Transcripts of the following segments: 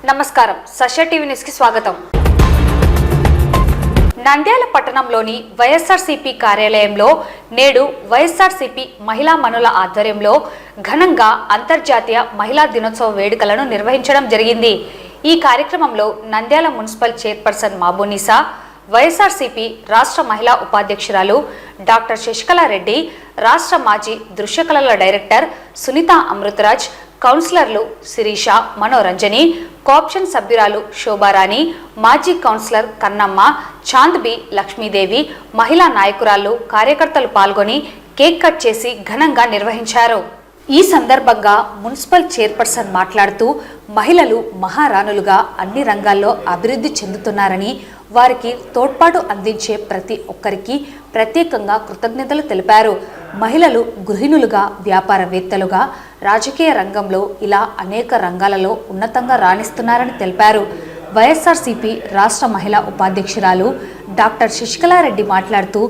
నమస్కారం, సశ TV news కి స్వాగతం. నంద్యాల పట్టణంలోని వైఎస్ఆర్సీపీ కార్యాలయంలో నేడు వైఎస్ఆర్సీపీ మహిళా మనుల ఆధ్వర్యంలో ఘనంగా అంతర్జాతీయ మహిళా దినోత్సవ వేడుకలను నిర్వహించడం జరిగింది. ఈ కార్యక్రమంలో నంద్యాల మున్సిపల్ చైర్పర్సన్ మాబునిసా, వైఎస్ఆర్సీపీ రాష్ట్ర మహిళా ఉపాధ్యక్షురాలు డాక్టర్ శశికళ రెడ్డి, రాష్ట్ర మాజీ దృశ్యకళల డైరెక్టర్ సునీత అమృతరాజ్, కౌన్సిలర్లు శిరీష, మనోరంజని, కోఆప్షన్ సభ్యురాలు శోభారాణి, మాజీ కౌన్సిలర్ కన్నమ్మ, చాంద్బి, లక్ష్మీదేవి, మహిళా నాయకురాలు, కార్యకర్తలు పాల్గొని కేక్ కట్ చేసి ఘనంగా నిర్వహించారు. ఈ సందర్భంగా మున్సిపల్ చైర్పర్సన్ మాట్లాడుతూ మహిళలు మహారాణులుగా అన్ని రంగాల్లో అభివృద్ధి చెందుతున్నారని, వారికి తోడ్పాటు అందించే ప్రతి ఒక్కరికి ప్రత్యేకంగా కృతజ్ఞతలు తెలిపారు. మహిళలు గృహిణులుగా, వ్యాపారవేత్తలుగా, రాజకీయ రంగంలో ఇలా అనేక రంగాలలో ఉన్నతంగా రాణిస్తున్నారని తెలిపారు. వైఎస్ఆర్సీపీ రాష్ట్ర మహిళా ఉపాధ్యక్షురాలు డాక్టర్ శశికళారెడ్డి మాట్లాడుతూ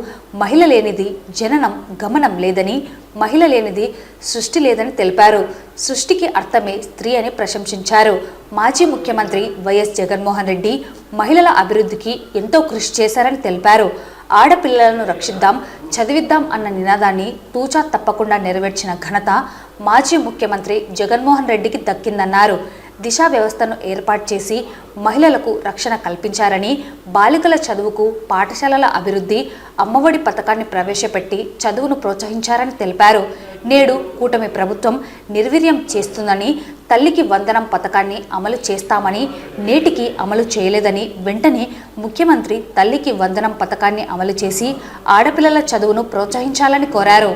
మహిళ లేనిది జననం గమనం లేదని, మహిళ లేనిది సృష్టి లేదని తెలిపారు. సృష్టికి అర్థమే స్త్రీ అని ప్రశంసించారు. మాజీ ముఖ్యమంత్రి వైఎస్ జగన్మోహన్ రెడ్డి మహిళల అభివృద్ధికి ఎంతో కృషి చేశారని తెలిపారు. ఆడపిల్లలను రక్షిద్దాం, చదివిద్దాం అన్న నినాదాన్ని తూచా తప్పకుండా నెరవేర్చిన ఘనత మాజీ ముఖ్యమంత్రి జగన్మోహన్ రెడ్డికి దక్కిందన్నారు. దిశ వ్యవస్థను ఏర్పాటు చేసి మహిళలకు రక్షణ కల్పించారని, బాలికల చదువుకు పాఠశాలల అభివృద్ధి, అమ్మఒడి పథకాన్ని ప్రవేశపెట్టి చదువును ప్రోత్సహించారని తెలిపారు. నేడు కూటమి ప్రభుత్వం నిర్వీర్యం చేస్తుందని, తల్లికి వందనం పథకాన్ని అమలు చేస్తామని నేటికి అమలు చేయలేదని, వెంటనే ముఖ్యమంత్రి తల్లికి వందనం పథకాన్ని అమలు చేసి ఆడపిల్లల చదువును ప్రోత్సహించాలని కోరారు.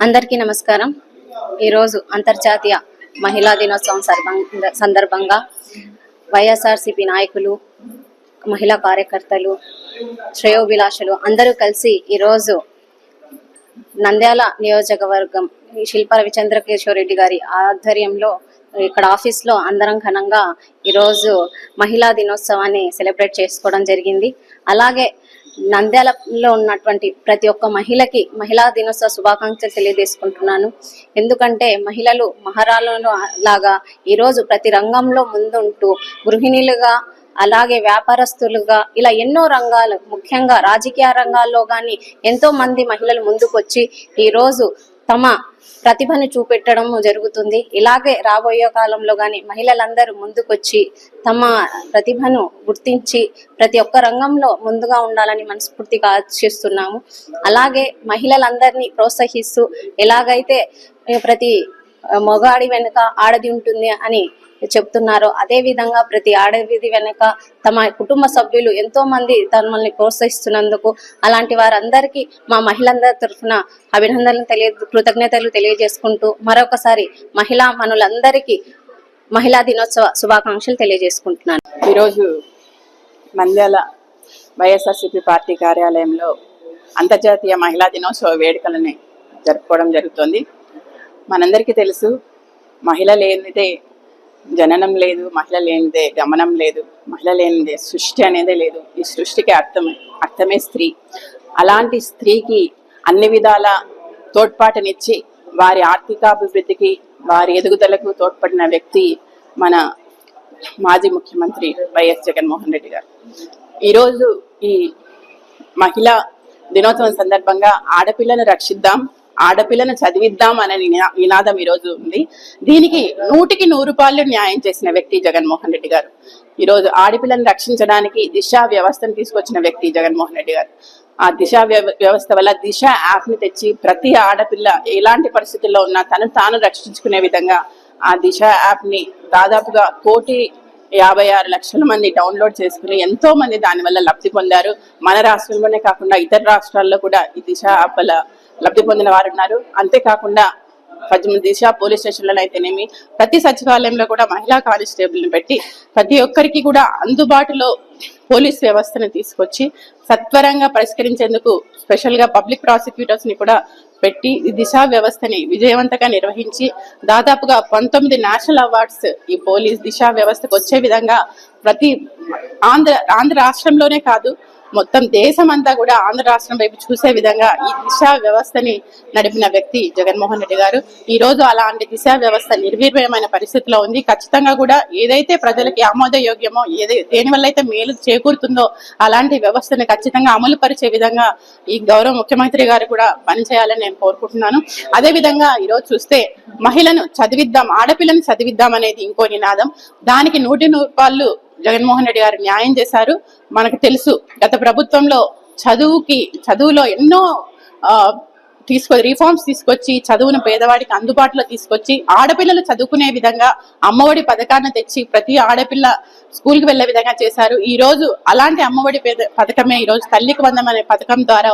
అందరికీ నమస్కారం. ఈరోజు అంతర్జాతీయ మహిళా దినోత్సవం సందర్భంగా వైఎస్ఆర్సీపీ నాయకులు, మహిళా కార్యకర్తలు, శ్రేయోభిలాషులు అందరూ కలిసి ఈరోజు నంద్యాల నియోజకవర్గం శిల్పా రవిచంద్రకేశ్వర రెడ్డి గారి ఆధ్వర్యంలో ఇక్కడ ఆఫీస్లో అందరం ఘనంగా ఈరోజు మహిళా దినోత్సవాన్ని సెలబ్రేట్ చేసుకోవడం జరిగింది. అలాగే నంద్యాలలో ఉన్నటువంటి ప్రతి ఒక్క మహిళకి మహిళా దినోత్సవ శుభాకాంక్షలు తెలియజేసుకుంటున్నాను. ఎందుకంటే మహిళలు మహారాణులు లాగా ఈరోజు ప్రతి రంగంలో ముందుంటూ గృహిణులుగా, అలాగే వ్యాపారస్తులుగా, ఇలా ఎన్నో రంగాలు, ముఖ్యంగా రాజకీయ రంగాల్లో కానీ ఎంతో మంది మహిళలు ముందుకొచ్చి ఈరోజు తమ ప్రతిభను చూపెట్టడం జరుగుతుంది. ఇలాగే రాబోయే కాలంలో కానీ మహిళలందరూ ముందుకొచ్చి తమ ప్రతిభను గుర్తించి ప్రతి ఒక్క రంగంలో ముందుగా ఉండాలని మనస్ఫూర్తిగా ఆశిస్తున్నాము. అలాగే మహిళలందరినీ ప్రోత్సహిస్తూ ఎలాగైతే ప్రతి మగాడి వెనుక ఆడది ఉంటుంది అని చెప్తున్నారో, అదే విధంగా ప్రతి ఆడది వెనుక తమ కుటుంబ సభ్యులు ఎంతో మంది తమల్ని ప్రోత్సహిస్తున్నందుకు అలాంటి వారందరికీ మా మహిళలందరి తరఫున అభినందనలు కృతజ్ఞతలు తెలియజేసుకుంటూ మరొకసారి మహిళా మనులందరికీ మహిళా దినోత్సవ శుభాకాంక్షలు తెలియజేసుకుంటున్నాను. ఈరోజు నంద్యాల వైఎస్ఆర్సీపీ పార్టీ కార్యాలయంలో అంతర్జాతీయ మహిళా దినోత్సవ వేడుకలని జరుపుకోవడం జరుగుతుంది. మనందరికీ తెలుసు, మహిళ లేనిదే జననం లేదు, మహిళ లేనిదే గమనం లేదు, మహిళ లేనిదే సృష్టి అనేదే లేదు. ఈ సృష్టికి అర్థమే స్త్రీ. అలాంటి స్త్రీకి అన్ని విధాల తోడ్పాటునిచ్చి వారి ఆర్థికాభివృద్ధికి, వారి ఎదుగుదలకు తోడ్పడిన వ్యక్తి మన మాజీ ముఖ్యమంత్రి వైఎస్ జగన్మోహన్ రెడ్డి గారు. ఈరోజు ఈ మహిళా దినోత్సవం సందర్భంగా ఆడపిల్లను రక్షిద్దాం, ఆడపిల్లను చదివిద్దాం అనే నినాదం ఈరోజు ఉంది. దీనికి 100కి 100 న్యాయం చేసిన వ్యక్తి జగన్మోహన్ రెడ్డి గారు. ఈరోజు ఆడపిల్లను రక్షించడానికి దిశ వ్యవస్థను తీసుకొచ్చిన వ్యక్తి జగన్మోహన్ రెడ్డి గారు. ఆ దిశ వ్యవస్థ వల్ల దిశ యాప్ని తెచ్చి ప్రతి ఆడపిల్ల ఎలాంటి పరిస్థితుల్లో ఉన్నా తాను రక్షించుకునే విధంగా ఆ దిశ యాప్ని దాదాపుగా 1,56,00,000 మంది డౌన్లోడ్ చేసుకుని ఎంతో మంది దానివల్ల లబ్ధి పొందారు. మన రాష్ట్రంలోనే కాకుండా ఇతర రాష్ట్రాల్లో కూడా ఈ దిశ యాప్ వల్ల లబ్ధి పొందిన వారు ఉన్నారు. అంతేకాకుండా దిశ పోలీస్ స్టేషన్లలో అయితేనేమి ప్రతి సచివాలయంలో కూడా మహిళా కానిస్టేబుల్ని పెట్టి ప్రతి ఒక్కరికి కూడా అందుబాటులో పోలీస్ వ్యవస్థను తీసుకొచ్చి సత్వరంగా పరిష్కరించేందుకు స్పెషల్గా పబ్లిక్ ప్రాసిక్యూటర్స్ ని కూడా పెట్టి ఈ దిశ వ్యవస్థని విజయవంతంగా నిర్వహించి దాదాపుగా 19 నేషనల్ అవార్డ్స్ ఈ పోలీస్ దిశ వ్యవస్థకు వచ్చే విధంగా ప్రతి ఆంధ్ర రాష్ట్రంలోనే కాదు మొత్తం దేశమంతా కూడా ఆంధ్ర రాష్ట్రం వైపు చూసే విధంగా ఈ దిశ వ్యవస్థని నడిపిన వ్యక్తి జగన్మోహన్ రెడ్డి గారు. ఈ రోజు అలాంటి దిశ వ్యవస్థ నిర్వీర్యమైన పరిస్థితిలో ఉంది. ఖచ్చితంగా కూడా ఏదైతే ప్రజలకి ఆమోదయోగ్యమో దేని వల్ల అయితే మేలు చేకూరుతుందో అలాంటి వ్యవస్థని ఖచ్చితంగా అమలు పరిచే విధంగా ఈ గౌరవ ముఖ్యమంత్రి గారు కూడా పనిచేయాలని నేను కోరుకుంటున్నాను. అదే విధంగా ఈరోజు చూస్తే మహిళను చదివిద్దాం, ఆడపిల్లని చదివిద్దాం అనేది ఇంకో నినాదం. దానికి 100 జగన్మోహన్ రెడ్డి గారు న్యాయం చేశారు. మనకు తెలుసు గత ప్రభుత్వంలో చదువులో ఎన్నో రిఫార్మ్స్ తీసుకొచ్చి చదువును పేదవాడికి అందుబాటులో తీసుకొచ్చి ఆడపిల్లలు చదువుకునే విధంగా అమ్మఒడి పథకాన్ని తెచ్చి ప్రతి ఆడపిల్ల స్కూల్కి వెళ్లే విధంగా చేశారు. ఈ రోజు అలాంటి అమ్మఒడి పథకమే ఈ రోజు తల్లికి వందనం అనే పథకం ద్వారా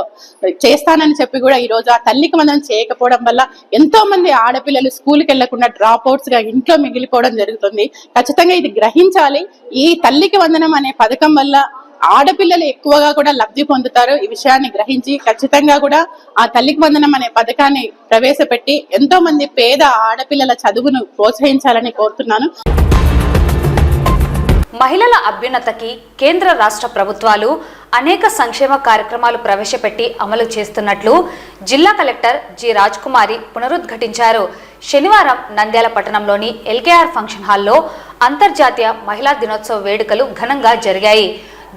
చేస్తానని చెప్పి కూడా ఈ రోజు ఆ తల్లికి వందనం చేయకపోవడం వల్ల ఎంతో మంది ఆడపిల్లలు స్కూల్కి వెళ్లకుండా డ్రాప్ అవుట్స్ గా ఇంట్లో మిగిలిపోవడం జరుగుతుంది. ఖచ్చితంగా ఇది గ్రహించాలి. ఈ తల్లికి వందనం అనే పథకం వల్ల ఆడపిల్లలు ఎక్కువగా కూడా లబ్ధి పొందుతారు. ఈ విషయాన్ని గ్రహించి ఖచ్చితంగా కూడా ఆ తల్లికి వందనం అనే పథకాన్ని ప్రవేశపెట్టి ఎంతో మంది పేద ఆడపిల్లల చదువును ప్రోత్సహించాలని కోరుతున్నాను. మహిళల అభ్యున్నతకి కేంద్ర రాష్ట్ర ప్రభుత్వాలు అనేక సంక్షేమ కార్యక్రమాలు ప్రవేశపెట్టి అమలు చేస్తున్నట్లు జిల్లా కలెక్టర్ జి రాజ్కుమారి పునరుద్ఘాటించారు. శనివారం నంద్యాల పట్టణంలోని ఎల్కేఆర్ ఫంక్షన్ హాల్లో అంతర్జాతీయ మహిళా దినోత్సవ వేడుకలు ఘనంగా జరిగాయి.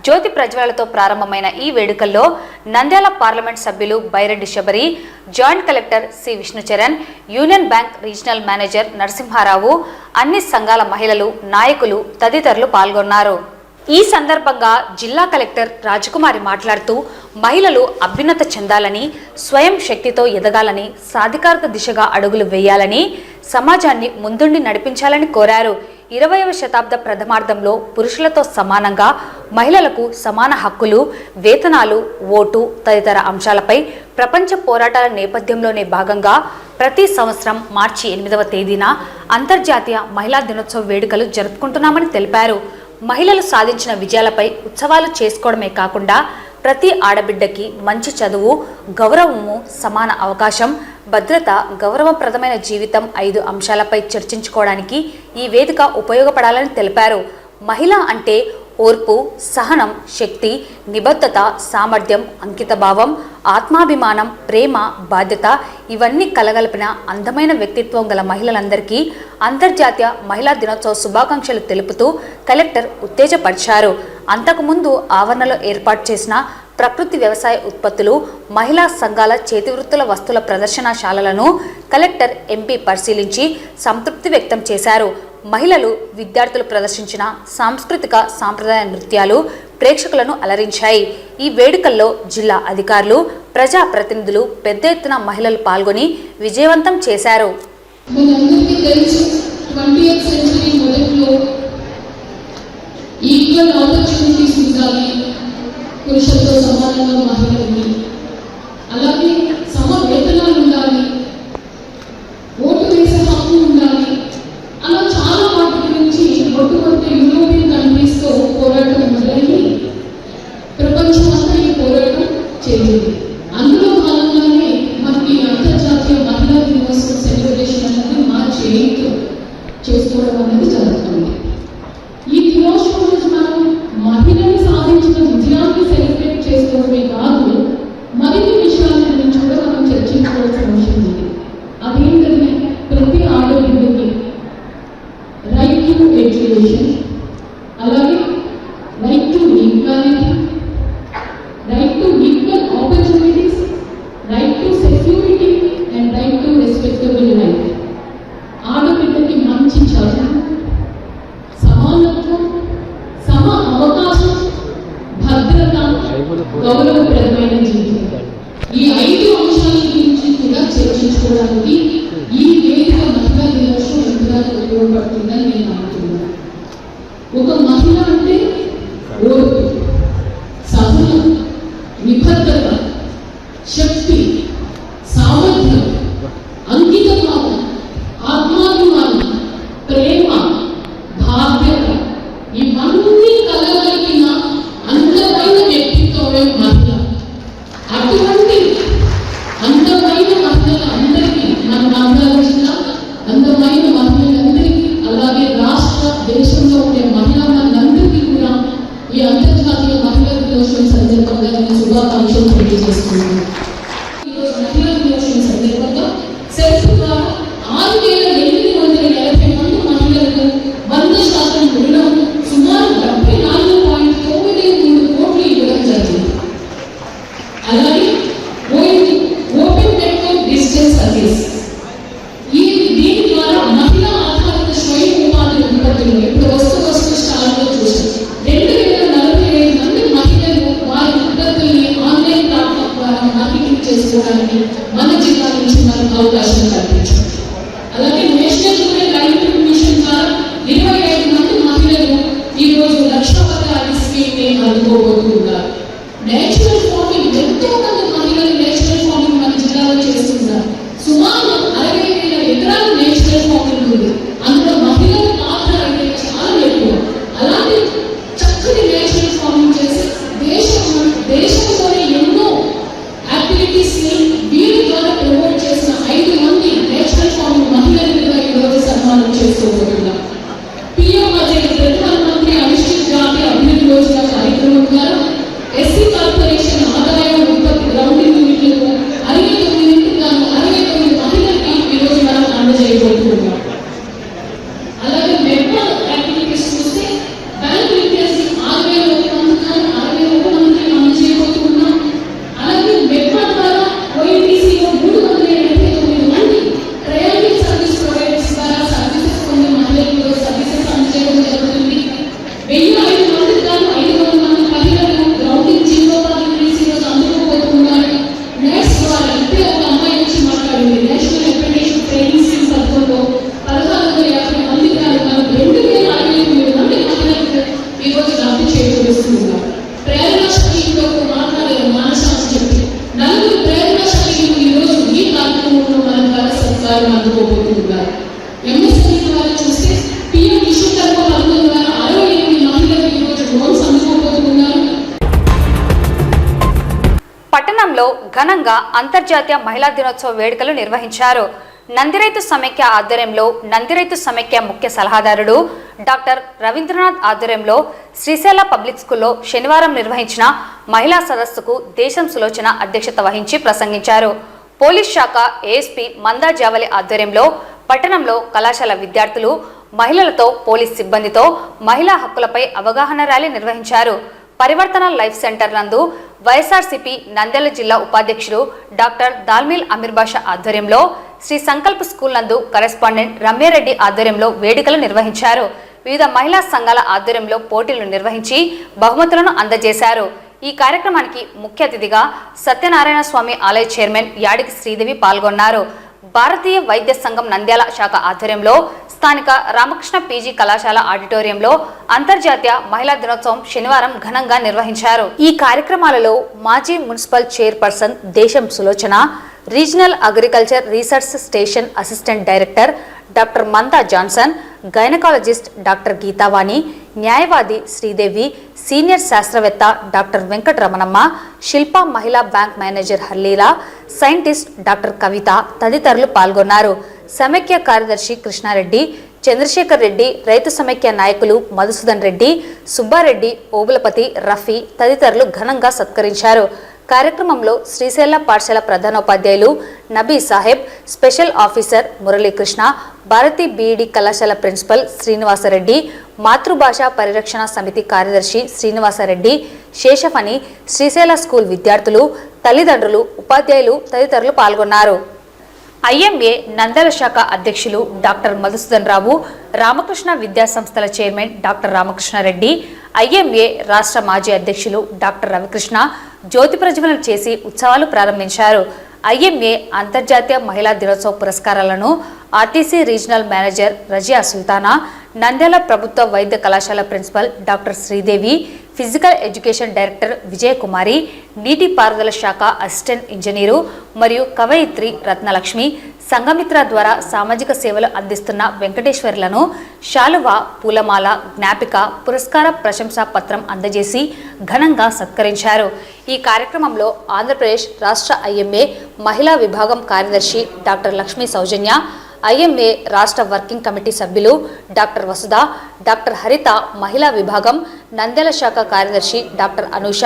జ్యోతి ప్రజ్వలతో ప్రారంభమైన ఈ వేడుకల్లో నంద్యాల పార్లమెంట్ సభ్యులు Byreddy Shabari, joint collector C Vishnucharan, union bank regional manager Narasimharao, అన్ని సంఘాల మహిళలు, నాయకులు తదితరులు పాల్గొన్నారు. ఈ సందర్భంగా జిల్లా కలెక్టర్ రాజకుమారి మాట్లాడుతూ మహిళలు అభ్యున్నత చెందాలని, స్వయం శక్తితో ఎదగాలని, సాధికారత దిశగా అడుగులు వేయాలని, సమాజాన్ని ముందుండి నడిపించాలని కోరారు. 20వ శతాబ్ద ప్రథమార్థంలో పురుషులతో సమానంగా మహిళలకు సమాన హక్కులు, వేతనాలు, ఓటు తదితర అంశాలపై ప్రపంచ పోరాటాల నేపథ్యంలోనే భాగంగా ప్రతి సంవత్సరం మార్చి 8వ తేదీన అంతర్జాతీయ మహిళా దినోత్సవ వేడుకలు జరుపుకుంటున్నామని తెలిపారు. మహిళలు సాధించిన విజయాలపై ఉత్సవాలు చేసుకోవడమే కాకుండా ప్రతి ఆడబిడ్డకి మంచి చదువు, గౌరవము, సమాన అవకాశం, భద్రత, గౌరవప్రదమైన జీవితం 5 అంశాలపై చర్చించుకోవడానికి ఈ వేదిక ఉపయోగపడాలని తెలిపారు. మహిళ అంటే ఓర్పు, సహనం, శక్తి, నిబద్ధత, సామర్థ్యం, అంకితభావం, ఆత్మాభిమానం, ప్రేమ, బాధ్యత ఇవన్నీ కలగలిపిన అందమైన వ్యక్తిత్వం గల మహిళలందరికీ అంతర్జాతీయ మహిళా దినోత్సవ శుభాకాంక్షలు తెలుపుతూ కలెక్టర్ ఉత్తేజపరిచారు. అంతకుముందు ఆవరణలో ఏర్పాటు చేసిన ప్రకృతి వ్యవసాయ ఉత్పత్తులు, మహిళా సంఘాల చేతివృత్తుల వస్తువుల ప్రదర్శనశాలలను కలెక్టర్ ఎంపీ పరిశీలించి సంతృప్తి వ్యక్తం చేశారు. మహిళలు, విద్యార్థులు ప్రదర్శించిన సాంస్కృతిక సాంప్రదాయ నృత్యాలు ప్రేక్షకులను అలరించాయి. ఈ వేడుకల్లో జిల్లా అధికారులు, ప్రజాప్రతినిధులు పెద్ద ఎత్తున మహిళలు పాల్గొని విజయవంతం చేశారు. పురుషులతో సమానంగా మహిళలు, అలాగే సమ వేతనాలు ఉండాలి, ఓటు వేసే హక్కు ఉండాలి, అలా చాలా వాటి గురించి మొట్టమొదటి యూరోపియన్ కంట్రీస్ తో పోరాటం మొదలైంది. ప్రపంచమంతా ఈ పోరాటం చేసింది. అందులో భాగంగానే మనకి అంతర్జాతీయ మహిళా దినోత్సవ సెలబ్రేషన్ అనేది మార్చి 8 చేసుకోవడం అనేది జరుగుతుంది. ఈ దినోత్సవం రోజు మనం మహిళలు సాధించిన విజయాన్ని సెలబ్రేట్ చేసుకోవడమే కాదు, మరిన్ని విషయాల గురించి కూడా మనం చర్చించుకోవాల్సిన అవసరం ఉంది. అదేంటంటే ప్రతి ఆడబిడ్డకి రైట్ టు ఎడ్యుకేషన్, అలాగే right to equality, right to equal opportunities, right to security and right to respectable life. ఆడబిడ్డకి మంచి చదువు, సమానత్వం, సమ అవకాశం, భద్రత, గౌరవప్రదమైన జీవితం, ఈ 5 అంశాల గురించి కూడా చర్చించుకోవడానికి ఈ వేదిక మహిళా దినోత్సవం ఎంతగా ఉపయోగపడుతుందని నేను అనుకుంటున్నాను. ఒక మహిళ అంటే ఓర్పు, సహనం, నిబద్ధత, శక్తి, సామర్థ్యం, అంకితభావం, ఉత్పత్తులు ఇప్పుడు వస్తూ స్టాల్లో చూసాం. 2045 మంది మహిళలు వారి ఉత్పత్తుల్ని ఆన్లైన్ ప్లాట్ఫామ్ ద్వారా మార్కెటింగ్ చేసుకోవడానికి మన జిల్లా నుంచి మనకు అవకాశం కల్పించారు. అలాగే నేషనల్ రూరల్ లైవ్లీహుడ్ మిషన్ ద్వారా 25 మంది మహిళలు ఈ రోజు లక్షావతారి స్కీమ్ ని అందుకోబోతున్నారు. నేచురల్ ఫార్మింగ్ ఎంతో మంది మహిళలు నేచురల్ ఫార్మింగ్ మన జిల్లాలో చేస్తున్నారు. సుమారు 60,000 ఎకరాలు నేచురల్ ఫార్మింగ్ ఉంది. అందులో మహిళల పాత్ర అయితే చాలా ఎక్కువ. అలాంటి చక్కటి నేచురల్ ఫార్మింగ్ చేసి దేశంలోనే ఎన్నో యాక్టివిటీస్ ని వీరి ద్వారా ప్రమోట్ చేసిన 5 మంది నేచురల్ ఫార్మింగ్ మహిళలుగా ఈరోజు సన్మానం చేసుకోబోతున్నాం. ప్రధానమంత్రి అనుసూచిత జాతి అభివృద్ధి యోజన కార్యక్రమం ద్వారా ఎస్సీ కార్పొరేషన్ ఆదాయ ఉత్పత్తి గ్రౌండింగ్ యూనిట్లకు 69 గాను 69 మహిళలకి ఈరోజు మనం అందజేయబోతున్నాం. అలాగే మెట్రో యాక్టివిటీస్ చూస్తే బ్యాంక్ లిటరసీ 6,000 మందికి అందజేయబోతున్నాం. అలాగే మెట్రో ద్వారా ఓఎన్టీసీలో 379 మంది ట్రయలింగ్ సర్వీస్ ప్రొవైడర్స్ ద్వారా సర్వీసెస్ పొందే మహిళలకు సర్వీసెస్ అందజేయడం జరుగుతుంది. 1,005 మందికి గాను 500 మంది మహిళలు గ్రౌండింగ్ జీవోపాధి ఈరోజు అందుకోబోతున్నారు. నెక్స్ట్ ద్వారా ఇప్పుడే ఒక అమ్మాయి వచ్చి మాట్లాడింది. నేషనల్ అప్రెంటిస్షిప్ ట్రైనింగ్ స్కీమ్ పథకంలో 1,650 మందికి గాను 2,058 మంది మహిళలకు ఈరోజు లబ్ధి చేకూరుస్తున్నారు. ప్రేరణాశక్తితో మాట్లాడారు మానస అని చెప్పి 4 ప్రేరణాశక్తులు ఈరోజు ఈ కార్యక్రమంలో మన ద్వారా సత్కారం అందుకోబోతున్నారు. ఎంఎస్ఎంఈ ద్వారా చూస్తే పిఎం విశ్వకర్మ పథకం ద్వారా 68 మహిళలు ఈరోజు లోన్స్ అందుకోబోతున్నారు. పట్టణంలో ఘనంగా అంతర్జాతీయ మహిళా దినోత్సవ వేడుకలు నిర్వహించారు. నందిరైతు సమైక్య ఆధ్వర్యంలో నందిరైతు సమైక్య ముఖ్య సలహాదారుడు డాక్టర్ రవీంద్రనాథ్ ఆధ్వర్యంలో శ్రీశైల పబ్లిక్ స్కూల్లో శనివారం నిర్వహించిన మహిళా సదస్సుకు దేశం సులోచన అధ్యక్షత వహించి ప్రసంగించారు. పోలీస్ శాఖ ఏఎస్పీ మందా జావలి ఆధ్వర్యంలో పట్టణంలో కళాశాల విద్యార్థులు మహిళలతో పోలీస్ సిబ్బందితో మహిళా హక్కులపై అవగాహన ర్యాలీ నిర్వహించారు. పరివర్తన లైఫ్ సెంటర్ నందు వైఎస్ఆర్సీపీ నంద్యాల జిల్లా ఉపాధ్యక్షుడు డాక్టర్ దాల్మిల్ అమీర్ బాషా ఆధ్వర్యంలో శ్రీ సంకల్ప స్కూల్ నందు కరెస్పాండెంట్ రమ్యారెడ్డి ఆధ్వర్యంలో వేడుకలు నిర్వహించారు. వివిధ మహిళా సంఘాల ఆధ్వర్యంలో పోటీలు నిర్వహించి బహుమతులను అందజేశారు. ఈ కార్యక్రమానికి ముఖ్య అతిథిగా సత్యనారాయణ స్వామి ఆలయ చైర్మన్ యాడికి శ్రీదేవి పాల్గొన్నారు. భారతీయ వైద్య సంఘం నంద్యాల శాఖ ఆధ్వర్యంలో స్థానిక రామకృష్ణ పీజీ కళాశాల ఆడిటోరియంలో అంతర్జాతీయ మహిళా దినోత్సవం శనివారం ఘనంగా నిర్వహించారు. ఈ కార్యక్రమాలలో మాజీ municipal chairperson Desam Sulochana, regional agriculture research station assistant director doctor Manda Johnson, gynaecologist doctor Geethavani, న్యాయవాది శ్రీదేవి, సీనియర్ శాస్త్రవేత్త doctor Venkataramanamma, Shilpa Mahila bank manager Halleela, scientist doctor Kavitha తదితరులు పాల్గొన్నారు. సమైక్య కార్యదర్శి కృష్ణారెడ్డి, చంద్రశేఖర్ రెడ్డి, రైతు సమైక్య నాయకులు మధుసూదన్ రెడ్డి, సుబ్బారెడ్డి, ఓబులపతి, రఫీ తదితరులు ఘనంగా సత్కరించారు. కార్యక్రమంలో శ్రీశైల పాఠశాల ప్రధానోపాధ్యాయులు Nabi Saheb, special officer Muralikrishna, Bharati BEd కళాశాల ప్రిన్సిపల్ శ్రీనివాసరెడ్డి, మాతృభాషా పరిరక్షణ సమితి కార్యదర్శి శ్రీనివాసరెడ్డి, శేషఫని, శ్రీశైల స్కూల్ విద్యార్థులు, తల్లిదండ్రులు, ఉపాధ్యాయులు తదితరులు పాల్గొన్నారు. ఐఎంఏ నంద్యాల శాఖ అధ్యక్షులు డాక్టర్ మధుసూదన్ రావు, రామకృష్ణ విద్యా సంస్థల చైర్మన్ డాక్టర్ రామకృష్ణారెడ్డి, ఐఎంఏ రాష్ట్ర మాజీ అధ్యక్షులు డాక్టర్ రవికృష్ణ జ్యోతి ప్రజ్వలన చేసి ఉత్సవాలు ప్రారంభించారు. ఐఎంఏ అంతర్జాతీయ మహిళా దినోత్సవ పురస్కారాలను RTC regional manager Razia Sultana, Nandyal ప్రభుత్వ వైద్య కళాశాల principal doctor Sridevi, physical education director Vijayakumari, నీటిపారుదల శాఖ అసిస్టెంట్ ఇంజనీరు మరియు కవయిత్రి రత్నలక్ష్మి, సంఘమిత్ర ద్వారా సామాజిక సేవలు అందిస్తున్న వెంకటేశ్వర్లను శాలువా, పూలమాల, జ్ఞాపిక, పురస్కార ప్రశంసా పత్రం అందజేసి ఘనంగా సత్కరించారు. ఈ కార్యక్రమంలో ఆంధ్రప్రదేశ్ రాష్ట్ర ఐఎంఏ మహిళా విభాగం కార్యదర్శి డాక్టర్ లక్ష్మీ సౌజన్య, ఐఎంఏ రాష్ట్ర వర్కింగ్ కమిటీ సభ్యులు డాక్టర్ వసుధ, డాక్టర్ హరిత, మహిళా విభాగం నంద్యాల శాఖ కార్యదర్శి doctor Anusha,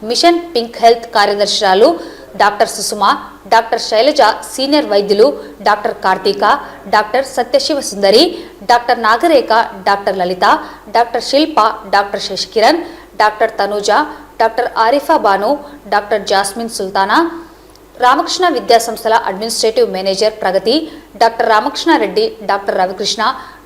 mission pink health కార్యదర్శురాలు doctor Susuma, doctor Sailaja, senior వైద్యులు doctor Karthika, doctor Satyasiva Sundari, doctor Nagarekha, doctor Lalitha, doctor Shilpa, doctor Sasikiran, doctor Tanuja, doctor Arifa Banu, doctor Jasmine Sultana, Ramakrishna విద్యా సంస్థల administrative manager Pragathi, doctor Ramakrishna Reddy, doctor Ravikrishna,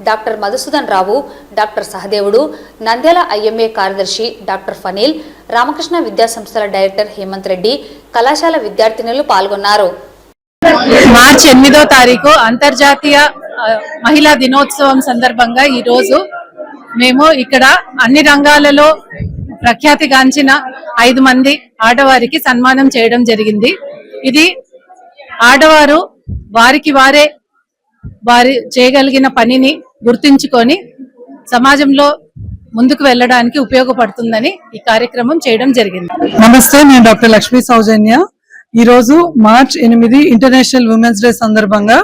doctor Madhusudan Rao, doctor Sahadevudu, Nandyal IMA కార్యదర్శి డాక్టర్ ఫనీల్, రామకృష్ణ విద్యా సంస్థల డైరెక్టర్ హేమంత్ రెడ్డి, కళాశాల విద్యార్థినులు పాల్గొన్నారు. మార్చి 8వ తారీఖు అంతర్జాతీయ మహిళా దినోత్సవం సందర్భంగా ఈ రోజు మేము ఇక్కడ అన్ని రంగాలలో ప్రఖ్యాతిగాంచిన 5 మంది ఆడవారికి సన్మానం చేయడం జరిగింది. ఇది ఆడవారు వారికి వారే చేయగలిగిన పనిని గుర్తించుకొని సమాజంలో ముందుకు వెళ్ళడానికి ఉపయోగపడుతుందని ఈ కార్యక్రమం చేయడం జరిగింది. నమస్తే, నేను డాక్టర్ లక్ష్మీ సౌజన్య. ఈ రోజు మార్చ్ 8 ఇంటర్నేషనల్ ఉమెన్స్ డే సందర్భంగా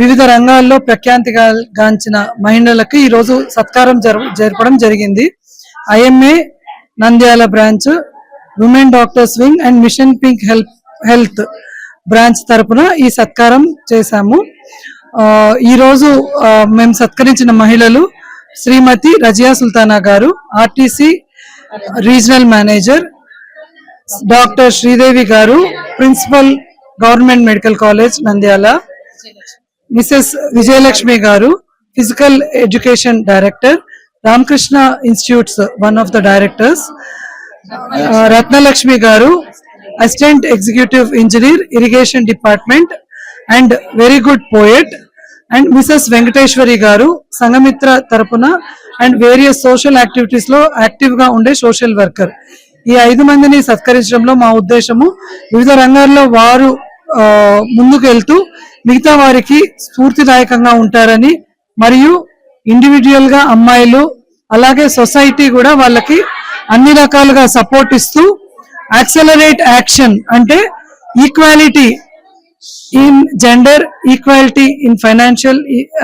వివిధ రంగాల్లో ప్రఖ్యాతిగాంచిన మహిళలకు ఈ రోజు సత్కారం జరపడం జరిగింది. IMA Nandyal branch, women doctors wing and machine pink health branch తరపున ఈ సత్కారం చేశాము. ఈ రోజు మేము సత్కరించిన మహిళలు శ్రీమతి రజియా సుల్తానా గారు, RTC regional manager, doctor Sridevi గారు, principal government medical college Nandyal, Mrs Vijayalakshmi గారు, physical education director, Ramakrishna institutes one of the directors, Ratnalakshmi గారు, assistant executive engineer, irrigation department and very good poet, and Mrs Venkateswari గారు, సంఘమిత్ర తరపున అండ్ వేరియస్ సోషల్ యాక్టివిటీస్ లో active గా ఉండే social worker. ఈ 5 మందిని సత్కరించడంలో మా ఉద్దేశము వివిధ రంగాల్లో వారు ముందుకు వెళ్తూ మిగతా వారికి స్ఫూర్తిదాయకంగా ఉంటారని, మరియు ఇండివిజువల్ గా అమ్మాయిలు అలాగే సొసైటీ కూడా వాళ్ళకి అన్ని రకాలుగా సపోర్ట్ ఇస్తూ యాక్సలరేట్ యాక్షన్ అంటే equality in gender, equality in financial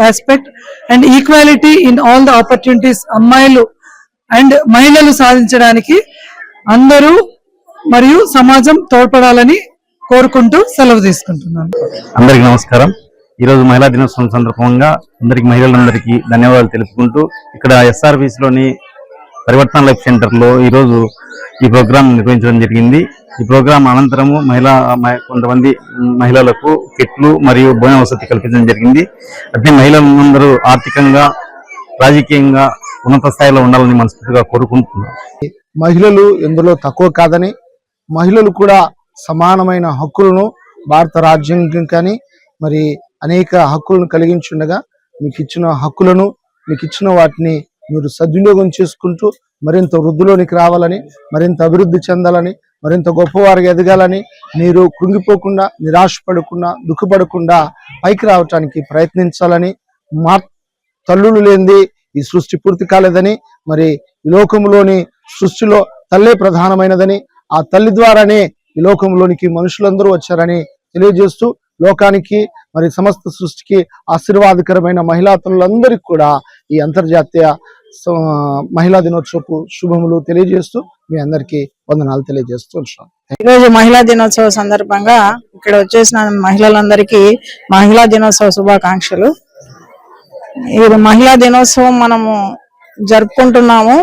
aspect and equality in all the opportunities అమ్మాయిలు అండ్ మహిళలు సాధించడానికి అందరూ మరియు సమాజం తోడ్పడాలని కోరుకుంటూ సెలవు తీసుకుంటున్నాను. అందరికీ నమస్కారం. ఈ రోజు మహిళా దినోత్సవం సందర్భంగా మహిళలందరికీ ధన్యవాదాలు తెలుపుకుంటూ ఇక్కడ ఎస్ఆర్బీస్ లోని పరివర్తన లైఫ్ సెంటర్ లో ఈ రోజు ఈ ప్రోగ్రాం నిర్వహించడం జరిగింది. ఈ ప్రోగ్రాం అనంతరము కొంతమంది మహిళలకు కిట్లు మరియు భోజన వసతి కల్పించడం జరిగింది. అంటే మహిళలందరూ ఆర్థికంగా, రాజకీయంగా ఉన్నత స్థాయిలో ఉండాలని మనస్ఫూర్తిగా కోరుకుంటున్నాం. మహిళలు ఇందులో తక్కువ కాదని, మహిళలు కూడా సమానమైన హక్కులను భారత రాజ్యాంగం కానీ మరి అనేక హక్కులను కలిగించుండగా మీకు ఇచ్చిన హక్కులను, మీకు ఇచ్చిన వాటిని మీరు సద్వినియోగం చేసుకుంటూ మరింత వృద్ధిలోనికి రావాలని, మరింత అభివృద్ధి చెందాలని, మరింత గొప్పవారికి ఎదగాలని, మీరు కృంగిపోకుండా, నిరాశపడకుండా, దుఃఖపడకుండా పైకి రావటానికి ప్రయత్నించాలని, మా తల్లులు లేనిది ఈ సృష్టి పూర్తి కాలేదని, మరి ఈ లోకంలోని సృష్టిలో తల్లే ప్రధానమైనదని, ఆ తల్లి ద్వారానే ఈ లోకంలోనికి మనుషులందరూ వచ్చారని తెలియజేస్తూ లోకానికి మరి సమస్త సృష్టికి ఆశీర్వాదకరమైన మహిళా తల్లులందరికీ కూడా ఈ అంతర్జాతీయ మహిళా దినోత్సవపు శుభములు తెలియజేస్తూ మీ అందరికీ వందనాలు తెలియజేస్తూ ఉంటాం. ఈరోజు మహిళా దినోత్సవ సందర్భంగా ఇక్కడ వచ్చేసిన మహిళలందరికీ మహిళా దినోత్సవ శుభాకాంక్షలు. ఈ మహిళా దినోత్సవం మనము జరుపుకుంటున్నాము.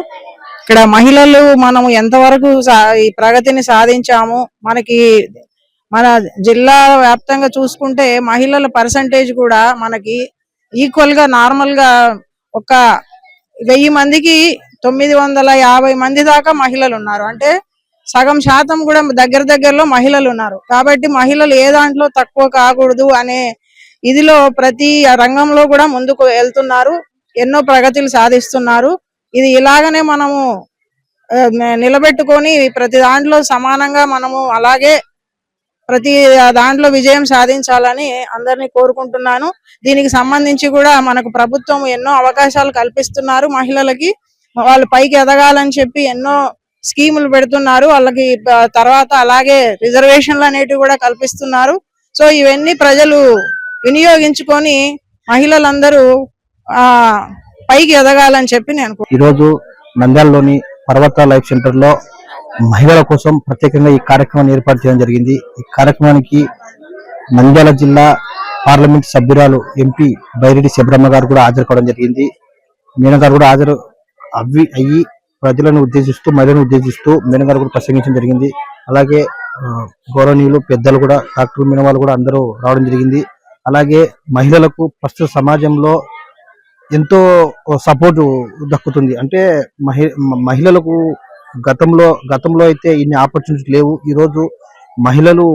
ఇక్కడ మహిళలు మనము ఎంతవరకు ఈ ప్రగతిని సాధించాము, మనకి మన జిల్లా వ్యాప్తంగా చూసుకుంటే మహిళల పర్సంటేజ్ కూడా మనకి ఈక్వల్ గా నార్మల్ గా ఒక 1000 మందికి 950 మంది దాకా మహిళలు ఉన్నారు. అంటే సగం శాతం కూడా దగ్గరలో మహిళలు ఉన్నారు. కాబట్టి మహిళలు ఏ దాంట్లో తక్కువ కాకూడదు అనే ఇదిలో ప్రతి రంగంలో కూడా ముందుకు వెళ్తున్నారు, ఎన్నో ప్రగతులు సాధిస్తున్నారు. ఇది ఇలాగనే మనము నిలబెట్టుకొని ప్రతి దాంట్లో సమానంగా మనము అలాగే ప్రతి దాంట్లో విజయం సాధించాలని అందరినీ కోరుకుంటున్నాను. దీనికి సంబంధించి కూడా మనకు ప్రభుత్వం ఎన్నో అవకాశాలు కల్పిస్తున్నారు. మహిళలకి వాళ్ళు పైకి ఎదగాలని చెప్పి ఎన్నో స్కీములు పెడుతున్నారు. వాళ్ళకి తర్వాత అలాగే రిజర్వేషన్లు అనేటివి కూడా కల్పిస్తున్నారు. సో ఇవన్నీ ప్రజలు వినియోగించుకొని మహిళలందరూ పైకి ఎదగాలని చెప్పి నేను ఈరోజు నంద్యాలలోని పర్వత లైఫ్ సెంటర్ లో మహిళల కోసం ప్రత్యేకంగా ఈ కార్యక్రమాన్ని ఏర్పాటు చేయడం జరిగింది. ఈ కార్యక్రమానికి నంద్యాల జిల్లా పార్లమెంట్ సభ్యురాలు ఎంపీ బైరెడ్డి శబరమ్మ గారు కూడా హాజరు కావడం జరిగింది. మేడం గారు కూడా హాజరు అయ్యి ప్రజలను ఉద్దేశిస్తూ, మహిళలను ఉద్దేశిస్తూ మేడం గారు కూడా ప్రసంగించడం జరిగింది. అలాగే గౌరవనీయులు పెద్దలు కూడా డాక్టర్ మీన వాళ్ళు కూడా అందరూ రావడం జరిగింది. అలాగే మహిళలకు ప్రస్తుత సమాజంలో ఎంతో సపోర్టు దక్కుతుంది. అంటే మహిళలకు గతంలో అయితే ఇన్ని ఆపర్చునిటీ లేవు. ఈరోజు మహిళలు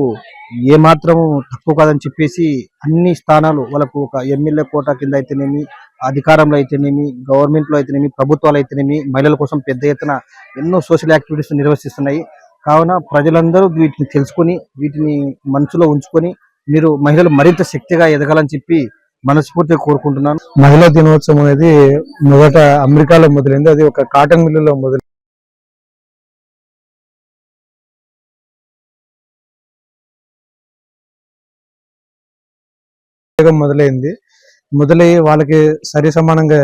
ఏమాత్రం తక్కువ కాదని చెప్పేసి అన్ని స్థానాలు వాళ్ళకు ఒక ఎమ్మెల్యే కోటా కింద అయితేనేమి, అధికారంలో అయితేనేమి, గవర్నమెంట్ లో అయితేనేమి, ప్రభుత్వాలు అయితేనేమి మహిళల కోసం పెద్ద ఎత్తున ఎన్నో సోషల్ యాక్టివిటీస్ నిర్వహిస్తున్నాయి. కావున ప్రజలందరూ వీటిని తెలుసుకొని వీటిని మనసులో ఉంచుకొని మీరు మహిళలు మరింత శక్తిగా ఎదగాలని చెప్పి మనస్ఫూర్తిగా కోరుకుంటున్నాను. మహిళా దినోత్సవం అనేది మొదట అమెరికాలో మొదలైంది. అది ఒక కాటన్ మిల్లులో మొదలై వాళ్ళకి సరి సమానంగా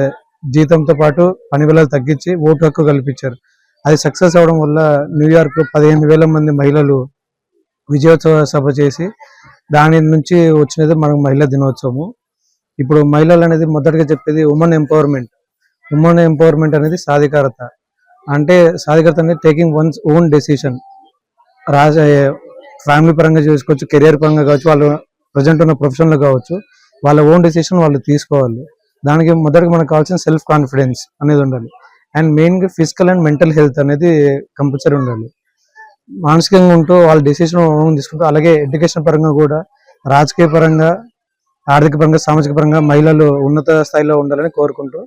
జీతంతో పాటు పని వేళలు తగ్గించి ఓటు హక్కు కల్పించారు. అది సక్సెస్ అవడం వల్ల న్యూయార్క్ లో 15,000 మంది మహిళలు విజయోత్సవ సభ చేసి దాని నుంచి వచ్చినది మనకు మహిళా దినోత్సవము. ఇప్పుడు మహిళలు అనేది మొదటగా చెప్పేది ఉమెన్ ఎంపవర్మెంట్ అనేది సాధికారత. అంటే సాధికారత అనేది taking once own decision. Family పరంగా చేసుకోవచ్చు, కెరియర్ పరంగా కావచ్చు, వాళ్ళు ప్రజెంట్ ఉన్న ప్రొఫెషన్ లో కావచ్చు, వాళ్ళ ఓన్ డెసిషన్ వాళ్ళు తీసుకోవాలి. దానికి మొదటగా మనకు కావాల్సిన సెల్ఫ్ కాన్ఫిడెన్స్ అనేది ఉండాలి. అండ్ మెయిన్ గా ఫిజికల్ అండ్ మెంటల్ హెల్త్ అనేది కంపల్సరీ ఉండాలి. మానసికంగా ఉంటూ వాళ్ళ డెసిషన్ తీసుకుంటూ, అలాగే ఎడ్యుకేషన్ పరంగా కూడా, రాజకీయ పరంగా, ఆర్థిక పరంగా, సామాజిక పరంగా మహిళలు ఉన్నత స్థాయిలో ఉండాలని కోరుకుంటూ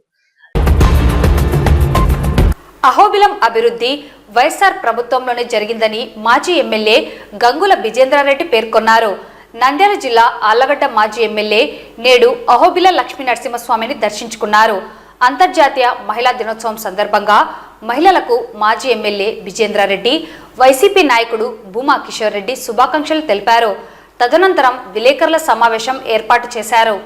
అహోబిలం అభివృద్ధి వైఎస్ఆర్ ప్రభుత్వంలోనే జరిగిందని మాజీ ఎమ్మెల్యే గంగుల విజేంద్రారెడ్డి పేర్కొన్నారు. నంద్యాల జిల్లా ఆళ్లగడ్డ మాజీ ఎమ్మెల్యే నేడు అహోబిల లక్ష్మీ నరసింహస్వామిని దర్శించుకున్నారు. అంతర్జాతీయ మహిళా దినోత్సవం సందర్భంగా మహిళలకు మాజీ ఎమ్మెల్యే విజేంద్రారెడ్డి, వైసీపీ నాయకుడు భూమా కిషోర్ రెడ్డి శుభాకాంక్షలు తెలిపారు. తదనంతరం విలేకరుల సమావేశం ఏర్పాటు చేశారు.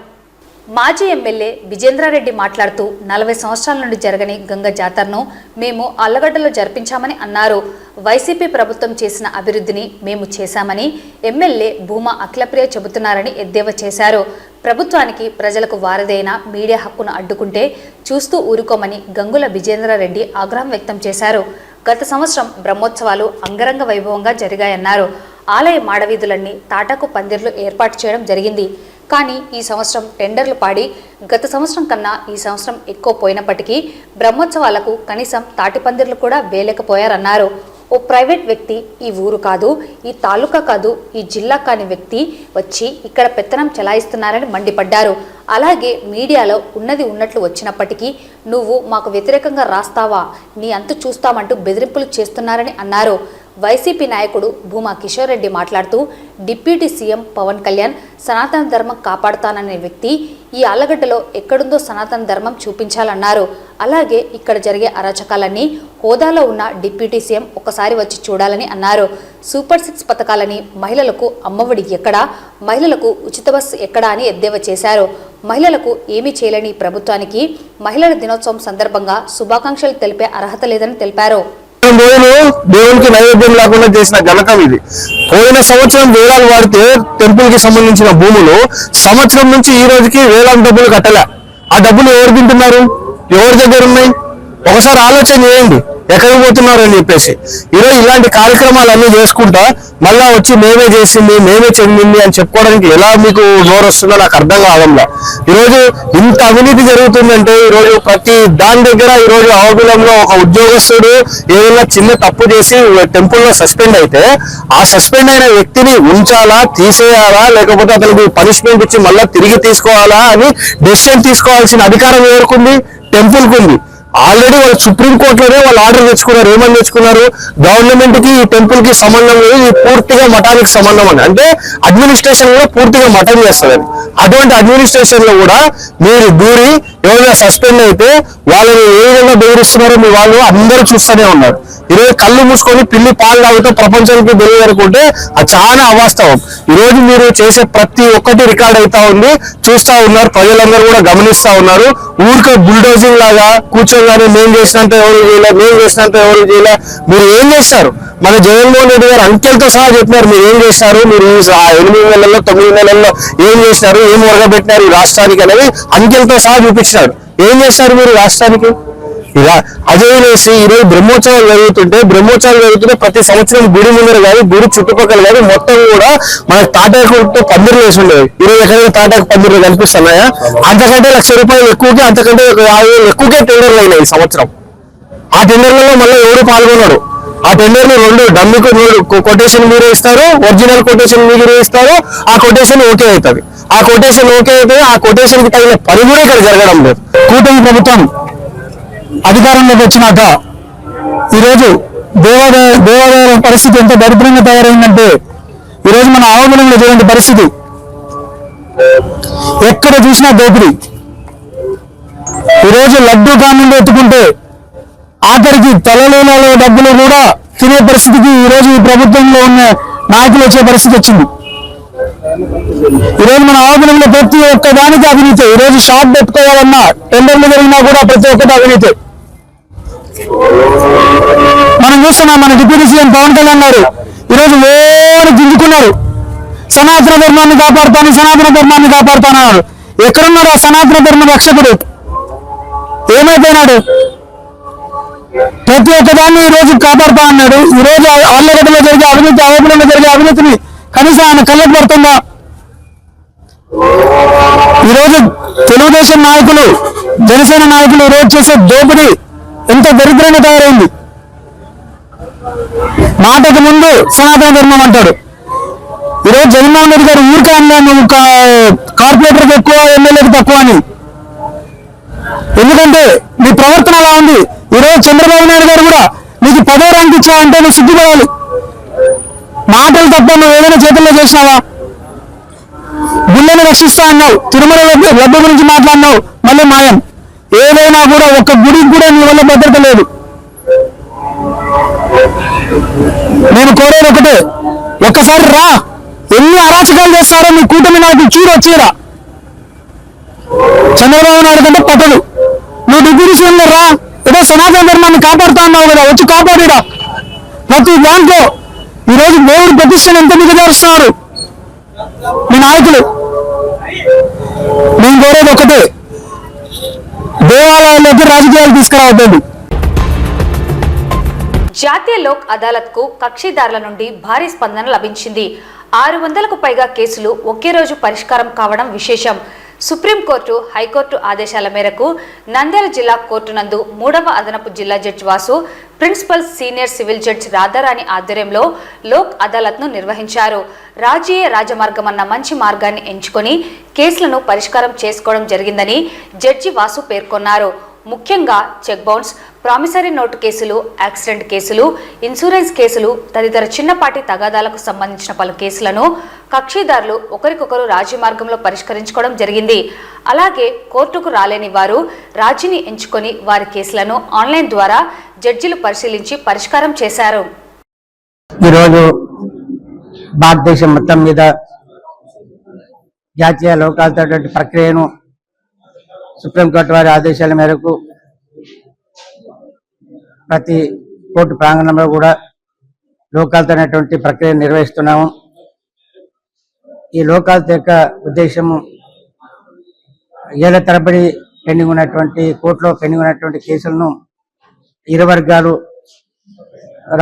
మాజీ ఎమ్మెల్యే విజేంద్రారెడ్డి మాట్లాడుతూ 40 సంవత్సరాల నుండి జరగని గంగ జాతరను మేము ఆళ్లగడ్డలో జరిపించామని అన్నారు. వైసీపీ ప్రభుత్వం చేసిన అభివృద్ధిని మేము చేశామని ఎమ్మెల్యే భూమా అఖిలప్రియ చెబుతున్నారని ఎద్దేవా చేశారు. ప్రభుత్వానికి ప్రజలకు వారదైన మీడియా హక్కును అడ్డుకుంటే చూస్తూ ఊరుకోమని గంగుల విజేంద్రారెడ్డి ఆగ్రహం వ్యక్తం చేశారు. గత సంవత్సరం బ్రహ్మోత్సవాలు అంగరంగ వైభవంగా జరిగాయన్నారు. ఆలయ మాడవీధులన్నీ తాటాకు పందిర్లు ఏర్పాటు చేయడం జరిగింది. కానీ ఈ సంవత్సరం టెండర్లు పాడి గత సంవత్సరం కన్నా ఈ సంవత్సరం ఎక్కువ పోయినప్పటికీ బ్రహ్మోత్సవాలకు కనీసం తాటి పందిర్లు కూడా వేయలేకపోయారన్నారు. ఓ ప్రైవేట్ వ్యక్తి, ఈ ఊరు కాదు, ఈ తాలూకా కాదు, ఈ జిల్లా కాని వ్యక్తి వచ్చి ఇక్కడ పెత్తనం చెలాయిస్తున్నారని మండిపడ్డారు. అలాగే మీడియాలో ఉన్నది ఉన్నట్లు వచ్చినప్పటికీ నువ్వు మాకు వ్యతిరేకంగా రాస్తావా, నీ అంతు చూస్తామంటూ బెదిరింపులు చేస్తున్నారని అన్నారు. వైసీపీ నాయకుడు భూమా కిషోర్ రెడ్డి మాట్లాడుతూ డిప్యూటీ సీఎం పవన్ కళ్యాణ్ సనాతన ధర్మం కాపాడుతాననే వ్యక్తి ఈ ఆళ్లగడ్డలో ఎక్కడుందో సనాతన ధర్మం చూపించాలన్నారు. అలాగే ఇక్కడ జరిగే అరాచకాలన్నీ హోదాలో ఉన్న డిప్యూటీ సీఎం ఒకసారి వచ్చి చూడాలని అన్నారు. సూపర్ 6 పథకాలని, మహిళలకు అమ్మఒడి ఎక్కడా, మహిళలకు ఉచిత బస్సు ఎక్కడా అని ఎద్దేవా చేశారు. మహిళలకు ఏమీ చేయలేని ప్రభుత్వానికి మహిళల దినోత్సవం సందర్భంగా శుభాకాంక్షలు తెలిపే అర్హత లేదని తెలిపారు. దేవునికి నైవేద్యం లేకుండా చేసిన ఘనకం ఇది. పోయిన సంవత్సరం వేలాలు వాడితే టెంపుల్ కి సంబంధించిన భూములు సంవత్సరం నుంచి ఈ రోజుకి వేలాది డబ్బులు కట్టలే. ఆ డబ్బులు ఎవరు తింటున్నారు, ఎవరి దగ్గర ఉన్నాయి? ఒకసారి ఆలోచన చేయండి ఎక్కడికి పోతున్నారు అని చెప్పేసి. ఈరోజు ఇలాంటి కార్యక్రమాలన్నీ చేసుకుంటా మళ్ళా వచ్చి మేమే చేసింది, మేమే చెందింది అని చెప్పుకోవడానికి ఎలా మీకు నోరు వస్తుందో నాకు అర్థం కావడంలా. ఈరోజు ఇంత అవినీతి జరుగుతుందంటే ఈరోజు ప్రతి దాని దగ్గర ఈరోజు అహోబిలంలో ఒక ఉద్యోగస్తుడు ఏదైనా చిన్న తప్పు చేసి టెంపుల్లో సస్పెండ్ అయితే ఆ సస్పెండ్ అయిన వ్యక్తిని ఉంచాలా, తీసేయాలా, లేకపోతే అతనికి పనిష్మెంట్ ఇచ్చి మళ్ళీ తిరిగి తీసుకోవాలా అని డెసిషన్ తీసుకోవాల్సిన అధికారం ఎవరికి? టెంపుల్కి ఉంది. ఆల్రెడీ వాళ్ళు సుప్రీంకోర్టులోనే వాళ్ళు ఆర్డర్ తెచ్చుకున్నారు. ఏమని తెచ్చుకున్నారు? గవర్నమెంట్ కి ఈ టెంపుల్ కి సంబంధం లేదు, ఇది పూర్తిగా మఠానికి సంబంధం అని. అంటే అడ్మినిస్ట్రేషన్ కూడా పూర్తిగా మఠం చేస్తుంది. అటువంటి అడ్మినిస్ట్రేషన్ లో కూడా మీరు దూరి ఎవరైనా సస్పెండ్ అయితే వాళ్ళని ఏ విధంగా బెదిరిస్తున్నారో మీ వాళ్ళు అందరూ చూస్తూనే ఉన్నారు. ఈరోజు కళ్ళు మూసుకొని పిల్లి పాలు తాగుతూ ప్రపంచానికి తెలియదనుకుంటే అది చాలా అవాస్తవం. ఈరోజు మీరు చేసే ప్రతి ఒక్కటి రికార్డ్ అవుతా ఉంది, చూస్తా ఉన్నారు, ప్రజలందరూ కూడా గమనిస్తా ఉన్నారు. ఊరికే బుల్డోజింగ్ లాగా కూర్చోగానే మేము చేసినంత ఎవరు చేయలే, మేము చేసినంత ఎవరు చేయలే. మీరు ఏం చేస్తారు? మన జగన్మోహన్ రెడ్డి గారు అంకెలతో సహా చెప్పినారు మీరు ఏం చేస్తారు, మీరు 8 నెలల్లో 9 నెలల్లో ఏం చేసినారు, ఏం ఒరగబెట్టినారు ఈ రాష్ట్రానికి అనేది అంకెలతో సహా చూపించినారు. ఏం చేస్తారు మీరు రాష్ట్రానికి? ఇలా అజయనేసి ఈరోజు బ్రహ్మోత్సవాలు జరుగుతుంటే ప్రతి సంవత్సరం గుడి ముందర కానీ గుడి చుట్టుపక్కల కానీ మొత్తం కూడా మన తాటాకులతో పందిర్లు వేసి ఉండేవి. ఈరోజు ఎక్కడైనా తాటాకు పందిర్లు కనిపిస్తున్నాయా? అంతకంటే ₹1,00,000 ఎక్కువగా, అంతకంటే 50,000 ఎక్కువగా టెండర్లు అయినాయి ఈ సంవత్సరం. ఆ టెండర్లలో మళ్ళీ ఎవరు పాల్గొన్నారు? ఆ టెండర్లు 2 డమ్మి కొటేషన్ మీరే ఇస్తారు, ఒరిజినల్ కొటేషన్ మీరే ఇస్తారు. ఆ కొటేషన్ ఓకే అవుతుంది. ఆ కొటేషన్ కి తగిన పని కూడా ఇక్కడ జరగడం లేదు. కూటమి ప్రభుత్వం అధికారంలోకి వచ్చినాక ఈరోజు దేవాలయాల పరిస్థితి ఎంత దరిద్రంగా తయారైందంటే, ఈరోజు మన ఆవులంలో చూడండి పరిస్థితి, ఎక్కడ చూసినా దోపిడీ. ఈరోజు లడ్డూ కానుండి ఎత్తుకుంటే ఆఖరికి తలలోనాలో డబ్బులు కూడా తినే పరిస్థితికి ఈరోజు ఈ ప్రభుత్వంలో ఉన్న నాయకులు వచ్చే పరిస్థితి వచ్చింది. ఈరోజు మన ఆవులంలో ప్రతి ఒక్క దానికి అవినీతి. ఈరోజు షాప్ పెట్టుకోవాలన్నా టెండర్లు జరిగినా కూడా ప్రతి ఒక్కటి అవినీతి. మనం చూస్తున్నాం, మన డిప్యూటీ సీఎం పవన్ కళ్యాణ్ గారు ఈరోజు ఓడి దించుకున్నారు. సనాతన ధర్మాన్ని కాపాడుతానన్నారు. ఎక్కడున్నాడు ఆ సనాతన ధర్మ రక్షకుడు? ఏమైపోయినాడు? ప్రతి ఒక్కదాన్ని ఈ రోజు కాపాడుతా అన్నాడు. ఈ రోజు ఆళ్లగడ్డలో జరిగే అవినీతి, ఆవులంలో జరిగే అవినీతిని కనీసం ఆయన కళ్ళకు పడుతుందా? ఈరోజు తెలుగుదేశం నాయకులు, జనసేన నాయకులు ఈరోజు చేసే దోపిడీ ఎంత దరిద్రంగా తయారైంది. మాటకు ముందు సనాతన ధర్మం అంటాడు. ఈరోజు జగన్మోహన్ రెడ్డి గారు ఊరికే అన్నాను కార్పొరేటర్కి ఎక్కువ, ఎమ్మెల్యేకి తక్కువ అని. ఎందుకంటే మీ ప్రవర్తన అలా ఉంది. ఈరోజు చంద్రబాబు నాయుడు గారు కూడా నీకు 10వ ర్యాంక్ ఇచ్చావంటే నువ్వు సిగ్గుపడాలి. మాటలు తప్ప నువ్వు ఏదైనా చేతుల్లో చేసినావా? గుళ్ళని రక్షిస్తా అన్నావు, తిరుమల లడ్డు గురించి మాట్లాడినావు, మళ్ళీ మాయం. ఏదైనా కూడా ఒక్క గుడికి కూడా నీ వల్ల భద్రత లేదు. నేను కోరేది ఒకటే, ఒక్కసారి రా, ఎన్ని అరాచకాలు చేస్తారో నీ కూటమి నాయకులు చూడు వచ్చిరా. చంద్రబాబు నాయుడు కంటే పట్టడు. నువ్వు డిప్యూటీ సీఎంలో రా, ఏదో సనాతన ధర్మాన్ని కాపాడుతా అన్నావు కదా, వచ్చి కాపాడిరా. ప్రతి దాంట్లో ఈరోజు దేవుడి ప్రతిష్టను ఎంత దిగజారుస్తున్నారు మీ నాయకులు. నేను కోరేది ఒకటే, దేవాలయాల్లోకి రాజకీయాలు తీసుకురావద్దండి. జాతీయ లోక్ అదాలత్ కు కక్షిదారుల నుండి భారీ స్పందన లభించింది. 600కు పైగా కేసులు ఒకే రోజు పరిష్కారం కావడం విశేషం. సుప్రీంకోర్టు, హైకోర్టు ఆదేశాల మేరకు నంద్యాల జిల్లా కోర్టు నందు 3వ అదనపు జిల్లా judge Vasu, principal senior civil judge Radharani ఆధ్వర్యంలో లోక్ అదాలత్ను నిర్వహించారు. రాజీయ రాజమార్గమన్న మంచి మార్గాన్ని ఎంచుకొని కేసులను పరిష్కారం చేసుకోవడం జరిగిందని జడ్జి వాసు పేర్కొన్నారు. ముఖ్యంగా చెక్ బౌన్స్, ప్రామిసరీ నోటు కేసులు, యాక్సిడెంట్ కేసులు, ఇన్సూరెన్స్ కేసులు తదితర చిన్నపాటి తగాదాలకు సంబంధించిన పలు కేసులను కక్షిదారులు ఒకరికొకరు రాజీ మార్గంలో పరిష్కరించుకోవడం జరిగింది. అలాగే కోర్టుకు రాలేని వారు రాజీని ఎంచుకొని వారి కేసులను ఆన్లైన్ ద్వారా జడ్జిలు పరిశీలించి పరిష్కారం చేశారు. ఈరోజు భారతదేశం మొత్తం మీద జాతీయ లోక్ అదాలత్ ప్రక్రియను సుప్రీంకోర్టు వారి ఆదేశాల మేరకు ప్రతి కోర్టు ప్రాంగణంలో కూడా లోక్ అదాలత్ అనేటువంటి ప్రక్రియ నిర్వహిస్తున్నాము. ఈ లోక్ అదాలత్ యొక్క ఉద్దేశము ఏళ్ల తరబడి పెండింగ్ ఉన్నటువంటి కోర్టులో పెండింగ్ ఉన్నటువంటి కేసులను ఇరు వర్గాలు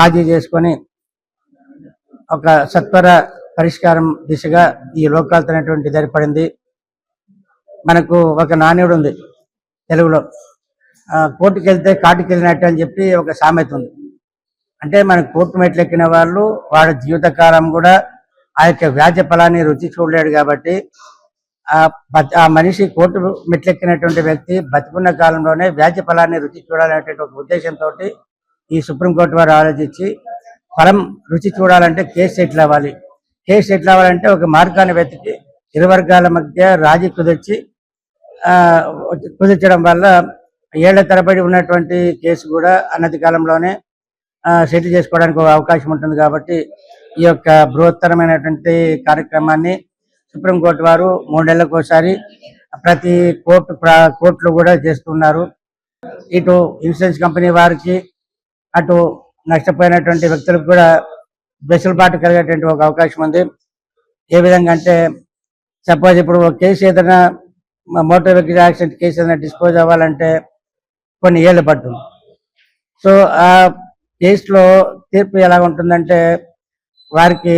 రాజీ చేసుకొని ఒక సత్వర పరిష్కారం దిశగా ఈ లోక్ అదాలత్ అనేటువంటి ఏర్పడింది. మనకు ఒక నాణ్యుడు ఉంది తెలుగులో, కోర్టుకు వెళ్తే కాటుకు వెళ్ళినట్టు అని చెప్పి ఒక సామెత ఉంది. అంటే మన కోర్టు మెట్లెక్కిన వాళ్ళు వాడి జీవితకాలం కూడా ఆ యొక్క వ్యాజ్య ఫలాన్ని రుచి చూడలేడు. కాబట్టి ఆ మనిషి కోర్టు మెట్లెక్కినటువంటి వ్యక్తి బతికున్న కాలంలోనే వ్యాజ్య ఫలాన్ని రుచి చూడాలనేటువంటి ఒక ఉద్దేశంతో ఈ సుప్రీంకోర్టు వారు ఆలోచించి ఫలం రుచి చూడాలంటే కేసు సెటిల్ అవ్వాలి. కేసు సెటిల్ అవ్వాలంటే ఒక మార్గాన్ని వెతికి ఇరు వర్గాల మధ్య రాజీ కుదిర్చడం వల్ల ఏళ్ల తరబడి ఉన్నటువంటి కేసు కూడా అన్నతి కాలంలోనే సెటిల్ చేసుకోవడానికి ఒక అవకాశం ఉంటుంది. కాబట్టి ఈ యొక్క బృహత్తరమైనటువంటి కార్యక్రమాన్ని సుప్రీంకోర్టు వారు 3 నెలలకు ఒకసారి ప్రతి కోర్టులో కూడా చేస్తున్నారు. ఇటు ఇన్సూరెన్స్ కంపెనీ వారికి, అటు నష్టపోయినటువంటి వ్యక్తులకు కూడా వెసులుబాటు కలిగేటువంటి ఒక అవకాశం ఉంది. ఏ విధంగా అంటే, సపోజ్ ఇప్పుడు కేసు ఏదైనా మోటార్ వెహికల్ యాక్సిడెంట్ కేసు ఏదైనా డిస్పోజ్ అవ్వాలంటే కొన్ని ఏళ్ళు పడుతుంది. సో ఆ కేసులో తీర్పు ఎలా ఉంటుందంటే వారికి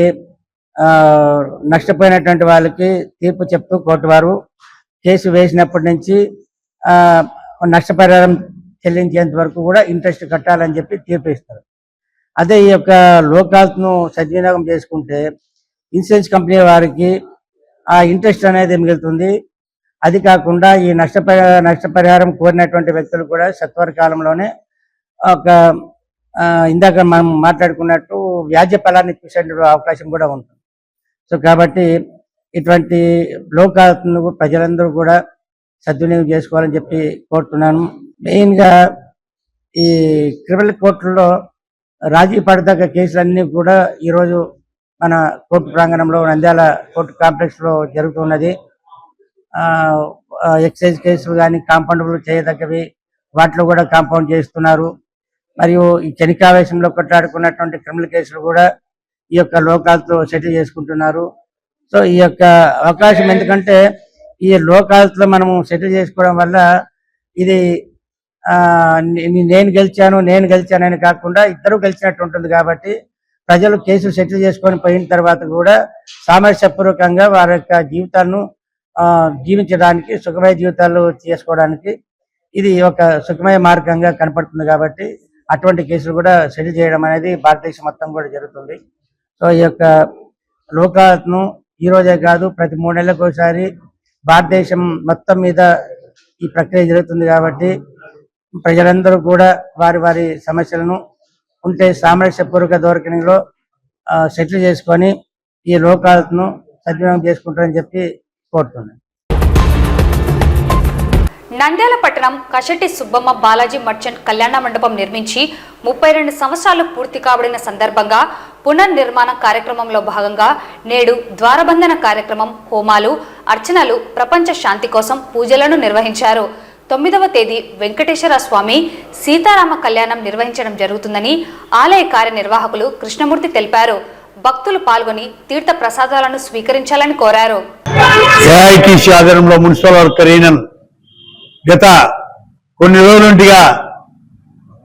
నష్టపోయినటువంటి వాళ్ళకి తీర్పు చెప్తూ కోర్టు వారు కేసు వేసినప్పటి నుంచి నష్టపరిహారం చెల్లించేంత వరకు కూడా ఇంట్రెస్ట్ కట్టాలని చెప్పి తీర్పు ఇస్తారు. అదే ఈ యొక్క లోకాల్ను సద్వినియోగం చేసుకుంటే ఇన్సూరెన్స్ కంపెనీ వారికి ఆ ఇంట్రెస్ట్ అనేది మిగులుతుంది. అది కాకుండా ఈ నష్టపరిహారం కోరినటువంటి వ్యక్తులు కూడా సత్వర కాలంలోనే ఒక ఇందాక మనం మాట్లాడుకున్నట్టు వ్యాజ్య ఫలాన్ని చూసే అవకాశం కూడా ఉంటుంది. సో కాబట్టి ఇటువంటి లోకాలను ప్రజలందరూ కూడా సద్వినియోగం చేసుకోవాలని చెప్పి కోరుతున్నాను. మెయిన్గా ఈ క్రిమినల్ కోర్టుల్లో రాజీ పడదగ్గ కేసులన్నీ కూడా ఈరోజు మన కోర్టు ప్రాంగణంలో నంద్యాల కోర్టు కాంప్లెక్స్లో జరుగుతున్నది. ఎక్సైజ్ కేసులు కానీ కాంపౌండబుల్ చేయదగ్గవి వాటిలో కూడా కాంపౌండ్ చేస్తున్నారు. మరియు ఈ క్షణికావేశంలో కొట్లాడుకున్నటువంటి క్రిమినల్ కేసులు కూడా ఈ యొక్క లోకాలతో సెటిల్ చేసుకుంటున్నారు. సో ఈ యొక్క అవకాశం ఎందుకంటే ఈ లోకాలతో మనము సెటిల్ చేసుకోవడం వల్ల ఇది నేను గెలిచానని కాకుండా ఇద్దరు గెలిచినట్టు ఉంటుంది. కాబట్టి ప్రజలు కేసులు సెటిల్ చేసుకొని పోయిన తర్వాత కూడా సామరస్యపూర్వకంగా వారి యొక్క జీవితాలను జీవించడానికి, సుఖమయ జీవితాలు చేసుకోవడానికి ఇది ఒక సుఖమయ మార్గంగా కనపడుతుంది. కాబట్టి అటువంటి కేసులు కూడా సెటిల్ చేయడం అనేది భారతదేశం మొత్తం కూడా జరుగుతుంది. సో ఈ యొక్క లోకాలను ఈ రోజే కాదు, ప్రతి 3 నెలలకు ఒకసారి భారతదేశం మొత్తం మీద ఈ ప్రక్రియ జరుగుతుంది. కాబట్టి ప్రజలందరూ కూడా వారి వారి సమస్యలను ఉంటే సామరస్యపూర్వక ధోరణిలో సెటిల్ చేసుకొని ఈ లోకాలను సద్వినియోగం చేసుకుంటారని చెప్పి కోరుతున్నాను. నంద్యాల పట్టణం కషటి సుబ్బమ్మ బాలాజీ మర్చెంట్ కళ్యాణ మండపం నిర్మించి 32 సంవత్సరాలు పూర్తి కాబడిన సందర్భంగా పునర్నిర్మాణ కార్యక్రమంలో భాగంగా నేడు ద్వారబంధన కార్యక్రమం, హోమాలు, అర్చనలు, ప్రపంచ శాంతి కోసం పూజలను నిర్వహించారు. 9వ తేదీ వెంకటేశ్వర స్వామి సీతారామ కళ్యాణం నిర్వహించడం జరుగుతుందని ఆలయ కార్యనిర్వాహకులు కృష్ణమూర్తి తెలిపారు. భక్తులు పాల్గొని తీర్థ ప్రసాదాలను స్వీకరించాలని కోరారు. మున్సిపల్ వర్కర్ గత కొన్ని రోజుల నుండిగా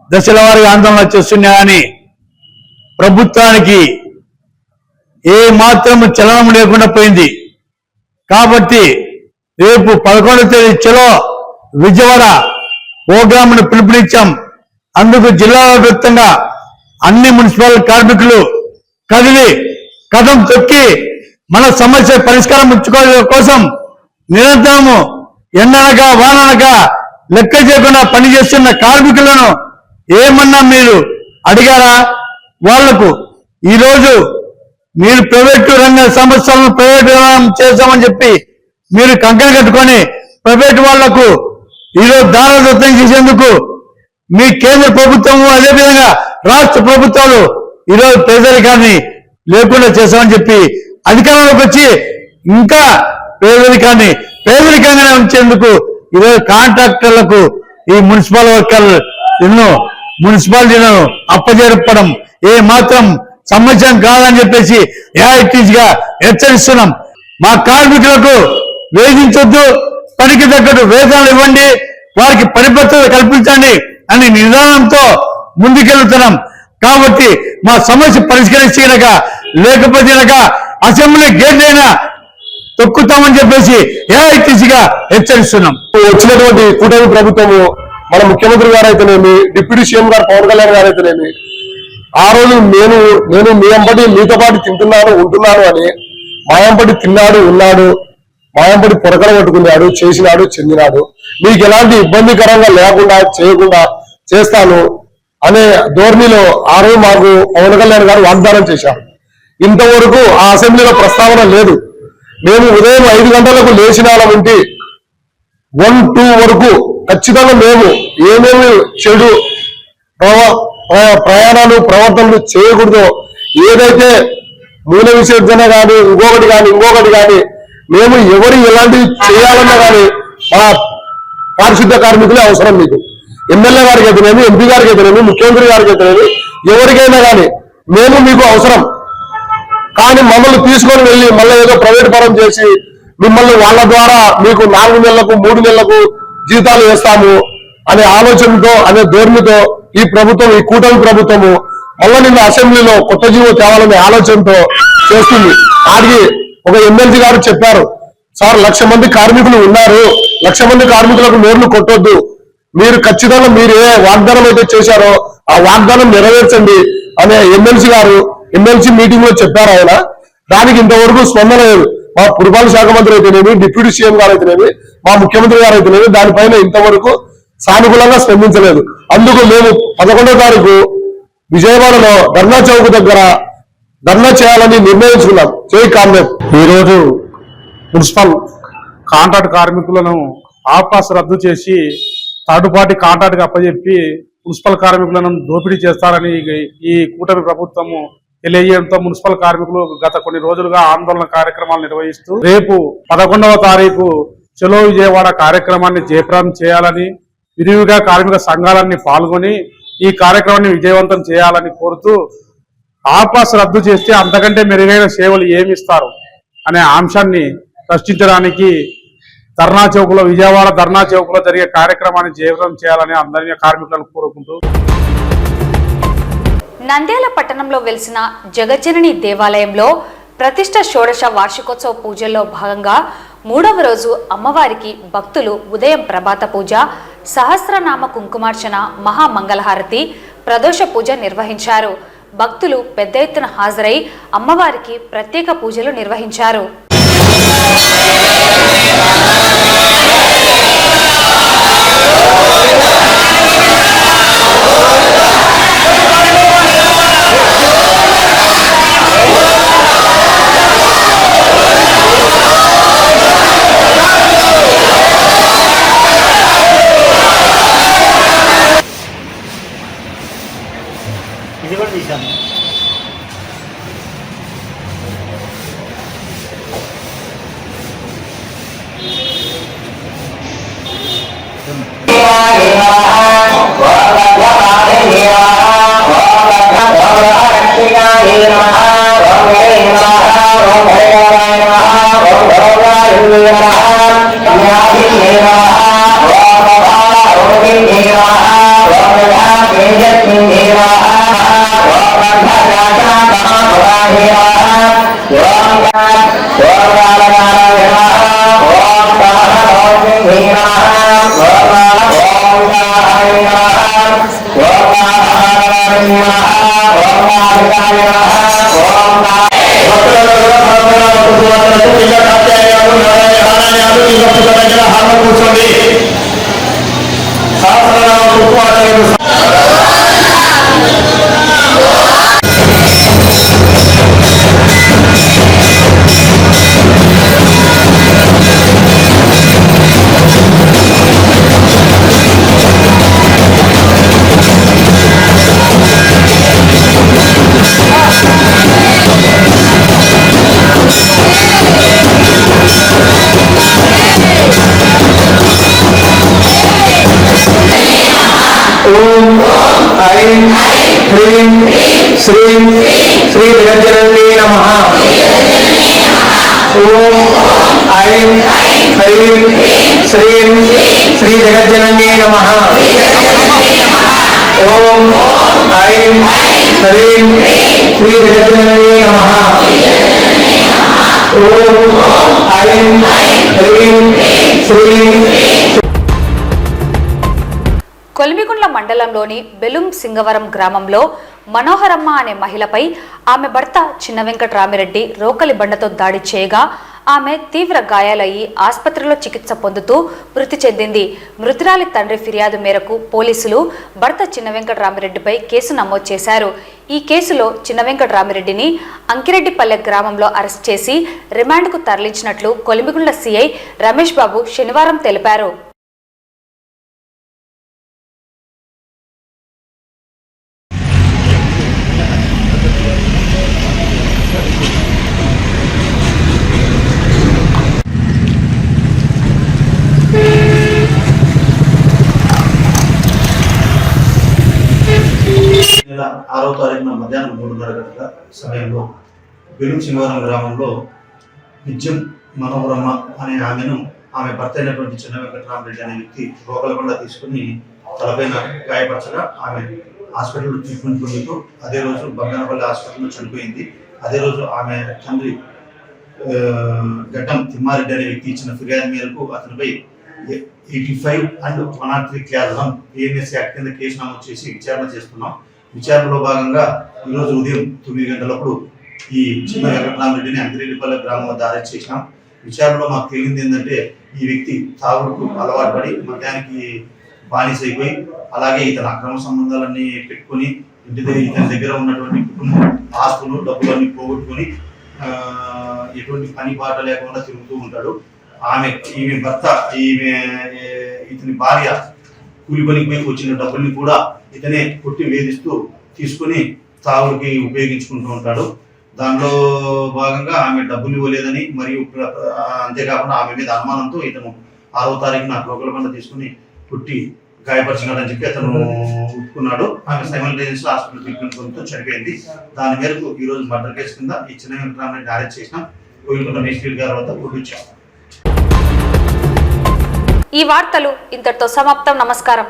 దశల వారీగా ఆందోళన చేస్తున్నా కానీ ప్రభుత్వానికి ఏ మాత్రం చలనం లేకుండా పోయింది. కాబట్టి రేపు 11వ తేదీ చలో విజయవాడ ప్రోగ్రాంను పిలుపునిచ్చాం. అందుకు జిల్లా వ్యాప్తంగా అన్ని మున్సిపల్ కార్మికులు కదిలి కదం తొక్కి మన సమస్య పరిష్కారం ఉంచుకోవడం కోసం నిరంతరము ఎండనక వాననక లెక్క చేయకుండా పనిచేస్తున్న కార్మికులను ఏమన్నా మీరు అడిగారా? వాళ్లకు ఈరోజు మీరు ప్రైవేటు రంగ సంస్థలను ప్రైవేటు చేస్తామని చెప్పి మీరు కంకణ కట్టుకొని ప్రైవేటు వాళ్లకు ఈరోజు దానదత్తం చేసేందుకు మీ కేంద్ర ప్రభుత్వము అదేవిధంగా రాష్ట్ర ప్రభుత్వాలు ఈరోజు పేదరికాన్ని లేకుండా చేస్తామని చెప్పి అధికారంలోకి వచ్చి ఇంకా పేదరికంగానే ఉంచేందుకు ఈరోజు కాంట్రాక్టర్లకు ఈ మున్సిపల్ వర్కర్లు ఎన్నో మున్సిపాలిటీలను అప్పజెప్పడం ఏ మాత్రం సమస్య కాదని చెప్పేసి ఏఐటీగా హెచ్చరిస్తున్నాం. మా కార్మికులకు వేధించొద్దు, పనికి తగ్గట్టు వేతనాలు ఇవ్వండి, వారికి పరిపక్వత కల్పించండి అనే నిదానంతో ముందుకెళ్తున్నాం. కాబట్టి మా సమస్య పరిష్కరించక లేకపోతే అసెంబ్లీ గేట్ అయినా తొక్కుతామని చెప్పేసి ఏఐటీసీగా హెచ్చరిస్తున్నాం. వచ్చినటువంటి కూటమి ప్రభుత్వము, మన ముఖ్యమంత్రి గారు అయితేనేమి, డిప్యూటీ సీఎం గారు పవన్ కళ్యాణ్ గారు అయితేనేమి, ఆ రోజు నేను మీ అంబటి మీతో పాటు తింటున్నాను ఉంటున్నాను అని మాయంపడి తిన్నాడు ఉన్నాడు, మాయంపడి పొరకలు పట్టుకున్నాడు, చేసినాడు, చెందినాడు, మీకు ఎలాంటి ఇబ్బందికరంగా లేకుండా చేయకుండా చేస్తాను అనే ధోరణిలో ఆ రోజు మాకు పవన్ కళ్యాణ్ గారు వాగ్దానం చేశారు. ఇంతవరకు ఆ అసెంబ్లీలో ప్రస్తావన లేదు. మేము ఉదయం 5 గంటలకు లేచిన వాళ్ళంటి 1-2 వరకు ఖచ్చితంగా మేము ఏమేమి చెడు ప్రయాణాలు ప్రవర్తనలు చేయకూడదో, ఏదైతే మూల విసర్జన కానీ ఇంకొకటి కానీ మేము ఎవరు ఎలాంటివి చేయాలన్నా కానీ మా పారిశుద్ధ కార్మికులే అవసరం. మీకు ఎమ్మెల్యే గారికి అయితేనేమి, ఎంపీ గారికి అయితేనేమి, ముఖ్యమంత్రి గారికి అయితేనేమి, ఎవరికైనా కానీ మేము మీకు అవసరం. కానీ మమ్మల్ని తీసుకొని వెళ్ళి మళ్ళీ ఏదో ప్రైవేట్ పరం చేసి మిమ్మల్ని వాళ్ళ ద్వారా మీకు 4 నెలలకు 3 నెలలకు జీతాలు వేస్తాము అనే ఆలోచనతో అనే ధోరణితో ఈ ప్రభుత్వం, ఈ కూటమి ప్రభుత్వము మళ్ళీ నిన్న అసెంబ్లీలో కొత్త జీవో తేవాలనే ఆలోచనతో చేస్తుంది. వాటికి ఒక ఎమ్మెల్సీ గారు చెప్పారు, సార్ 1,00,000 మంది కార్మికులు ఉన్నారు, 1,00,000 మంది కార్మికులకు నోర్లు కొట్టొద్దు, మీరు ఖచ్చితంగా మీరు ఏ వాగ్దానం అయితే చేశారో ఆ వాగ్దానం నెరవేర్చండి అనే ఎమ్మెల్సీ మీటింగ్ లో చెప్పారు ఆయన. దానికి ఇంతవరకు స్పందన లేదు. మా పురపాలక శాఖ మంత్రి అయితేనేమి, డిప్యూటీ సీఎం గారు అయితేనేమి, మా ముఖ్యమంత్రి గారు అయితేనేమి దానిపైన ఇంతవరకు సానుకూలంగా స్పందించలేదు. అందుకు మేము 11వ తారీఖు విజయవాడలో ధర్నా చౌక్ దగ్గర ధర్నా చేయాలని నిర్ణయించుకున్నాం. జై కామ్రేడ్. ఈరోజు మున్సిపల్ కాంట్రాక్ట్ కార్మికులను ఆఫ్పాస్ రద్దు చేసి థర్డ్ పార్టీ కాంట్రాక్ట్ అప్పచెప్పి మున్సిపల్ కార్మికులను దోపిడీ చేస్తారని ఈ కూటమి ప్రభుత్వము తెలియజేయడంతో మున్సిపల్ కార్మికులు గత కొన్ని రోజులుగా ఆందోళన కార్యక్రమాలు నిర్వహిస్తూ రేపు 11వ తారీఖు చలో విజయవాడ కార్యక్రమాన్ని జయప్రదం చేయాలని, విరివిగా కార్మిక సంఘాలన్నీ పాల్గొని ఈ కార్యక్రమాన్ని విజయవంతం చేయాలని కోరుతూ, ఆఫ్పాస్ రద్దు చేస్తే అంతకంటే మెరుగైన సేవలు ఏమిస్తారు అనే అంశాన్ని ప్రశ్నించడానికి విజయవాడ ధర్నా చౌక్ లో జరిగే కార్యక్రమాన్ని జయప్రదం చేయాలని అందరినీ కార్మికులను కోరుకుంటూ, నంద్యాల పట్టణంలో వెలిసిన జగజ్జనని దేవాలయంలో ప్రతిష్ట షోడశ వార్షికోత్సవ పూజల్లో భాగంగా 3వ రోజు అమ్మవారికి భక్తులు ఉదయం ప్రభాత పూజ, సహస్రనామ కుంకుమార్చన, మహామంగళహారతి, ప్రదోష పూజ నిర్వహించారు. భక్తులు పెద్ద ఎత్తున హాజరై అమ్మవారికి ప్రత్యేక పూజలు నిర్వహించారు. ఇది కూడా తీసాము. శ్రీ జగజ్జననీ నమః. ఓం ఐం హ్రీం శ్రీం శ్రీ జగజ్జననీ నమః. ఓం ఐం హ్రీం శ్రీ జగజ్జననీ నమః. ఓం ఐం హ్రీం శ్రీం. కొలిమిగుండ్ల మండలంలోని బెలుం సింగవరం గ్రామంలో మనోహరమ్మ అనే మహిళపై ఆమె భర్త చిన్న వెంకటరామిరెడ్డి రోకలి బండతో దాడి చేయగా ఆమె తీవ్ర గాయాలయ్యి ఆసుపత్రిలో చికిత్స పొందుతూ మృతి చెందింది. మృతురాలి తండ్రి ఫిర్యాదు మేరకు పోలీసులు భర్త చిన్న వెంకటరామిరెడ్డిపై కేసు నమోదు చేశారు. ఈ కేసులో చిన్న వెంకటరామిరెడ్డిని అంకిరెడ్డిపల్లె గ్రామంలో అరెస్ట్ చేసి రిమాండ్కు తరలించినట్లు కొలిమిగుండ్ల సీఐ రమేష్ బాబు శనివారం తెలిపారు. నెల 6వ తారీఖున మధ్యాహ్నం 3:30 గంటల సమయంలో బెలుం సింగవరం గ్రామంలో నిత్యం మనోహరమ్మ అనే ఆమెను ఆమె భర్త అయినటువంటి చిన్న వెంకటరామరెడ్డి అనే వ్యక్తి రోకలబండ తీసుకుని తలపైన గాయపరచగా ఆమె హాస్పిటల్లో ట్రీట్మెంట్ పొందుతూ అదే రోజు బంగారపల్లి హాస్పిటల్లో చనిపోయింది. అదే రోజు ఆమె తండ్రి గడ్డం తిమ్మారెడ్డి అనే వ్యక్తి ఇచ్చిన ఫిర్యాదు మేరకు అతనిపై 85 అండ్ 103 క్లాస్ 1 బిఎన్ఎస్ యాక్ట్ కింద కేసు నమోదు చేసి విచారణ చేస్తున్నాం. విచారణలో భాగంగా ఈరోజు ఉదయం 9 గంటలప్పుడు ఈ చిన్న వెంకటరామరెడ్డిని అంకిరెడ్డిపల్లి గ్రామం వద్ద అరెస్ట్ చేసినాం. విచారణలో మాకు తెలిసింది ఏంటంటే ఈ వ్యక్తి తాగుడుకు అలవాటు పడి మద్యానికి బానిస అయిపోయి అలాగే ఇతని అక్రమ సంబంధాలన్నీ పెట్టుకుని ఇతని దగ్గర ఉన్నటువంటి కుటుంబం ఆస్తులు డబ్బులన్నీ పోగొట్టుకుని ఎటువంటి పని పాట లేకుండా తిరుగుతూ ఉంటాడు. ఈమె భర్త ఇతని భార్య కూలి పనికి పోయి వచ్చిన డబ్బుల్ని కూడా ఇతనే కొట్టి వేధిస్తూ తీసుకుని తాగుడికి ఉపయోగించుకుంటూ ఉంటాడు. దానిలో భాగంగా ఆమె డబ్బులు ఇవ్వలేదని మరియు అంతేకాకుండా ఆమె మీద అనుమానంతో ఇతను 6వ తారీఖున రోగులబండ తీసుకుని కొట్టి గాయపరిచినాడని చెప్పి అతను ఒప్పుకున్నాడు. ఆమె సైమల్టేనియస్ హాస్పిటల్ ట్రీట్మెంట్ పొందుతూ చనిపోయింది. దాని మేరకు ఈ రోజు మర్డర్ కేసు కింద ఈ చిన్న వెంకటరామరెడ్డి అరెస్ట్ చేసినాం. కోయిలకొండ మేజిస్ట్రేట్ గారి వద్ద పంపించాం. ఈ వార్తలు ఇంతటితో సమాప్తం. నమస్కారం.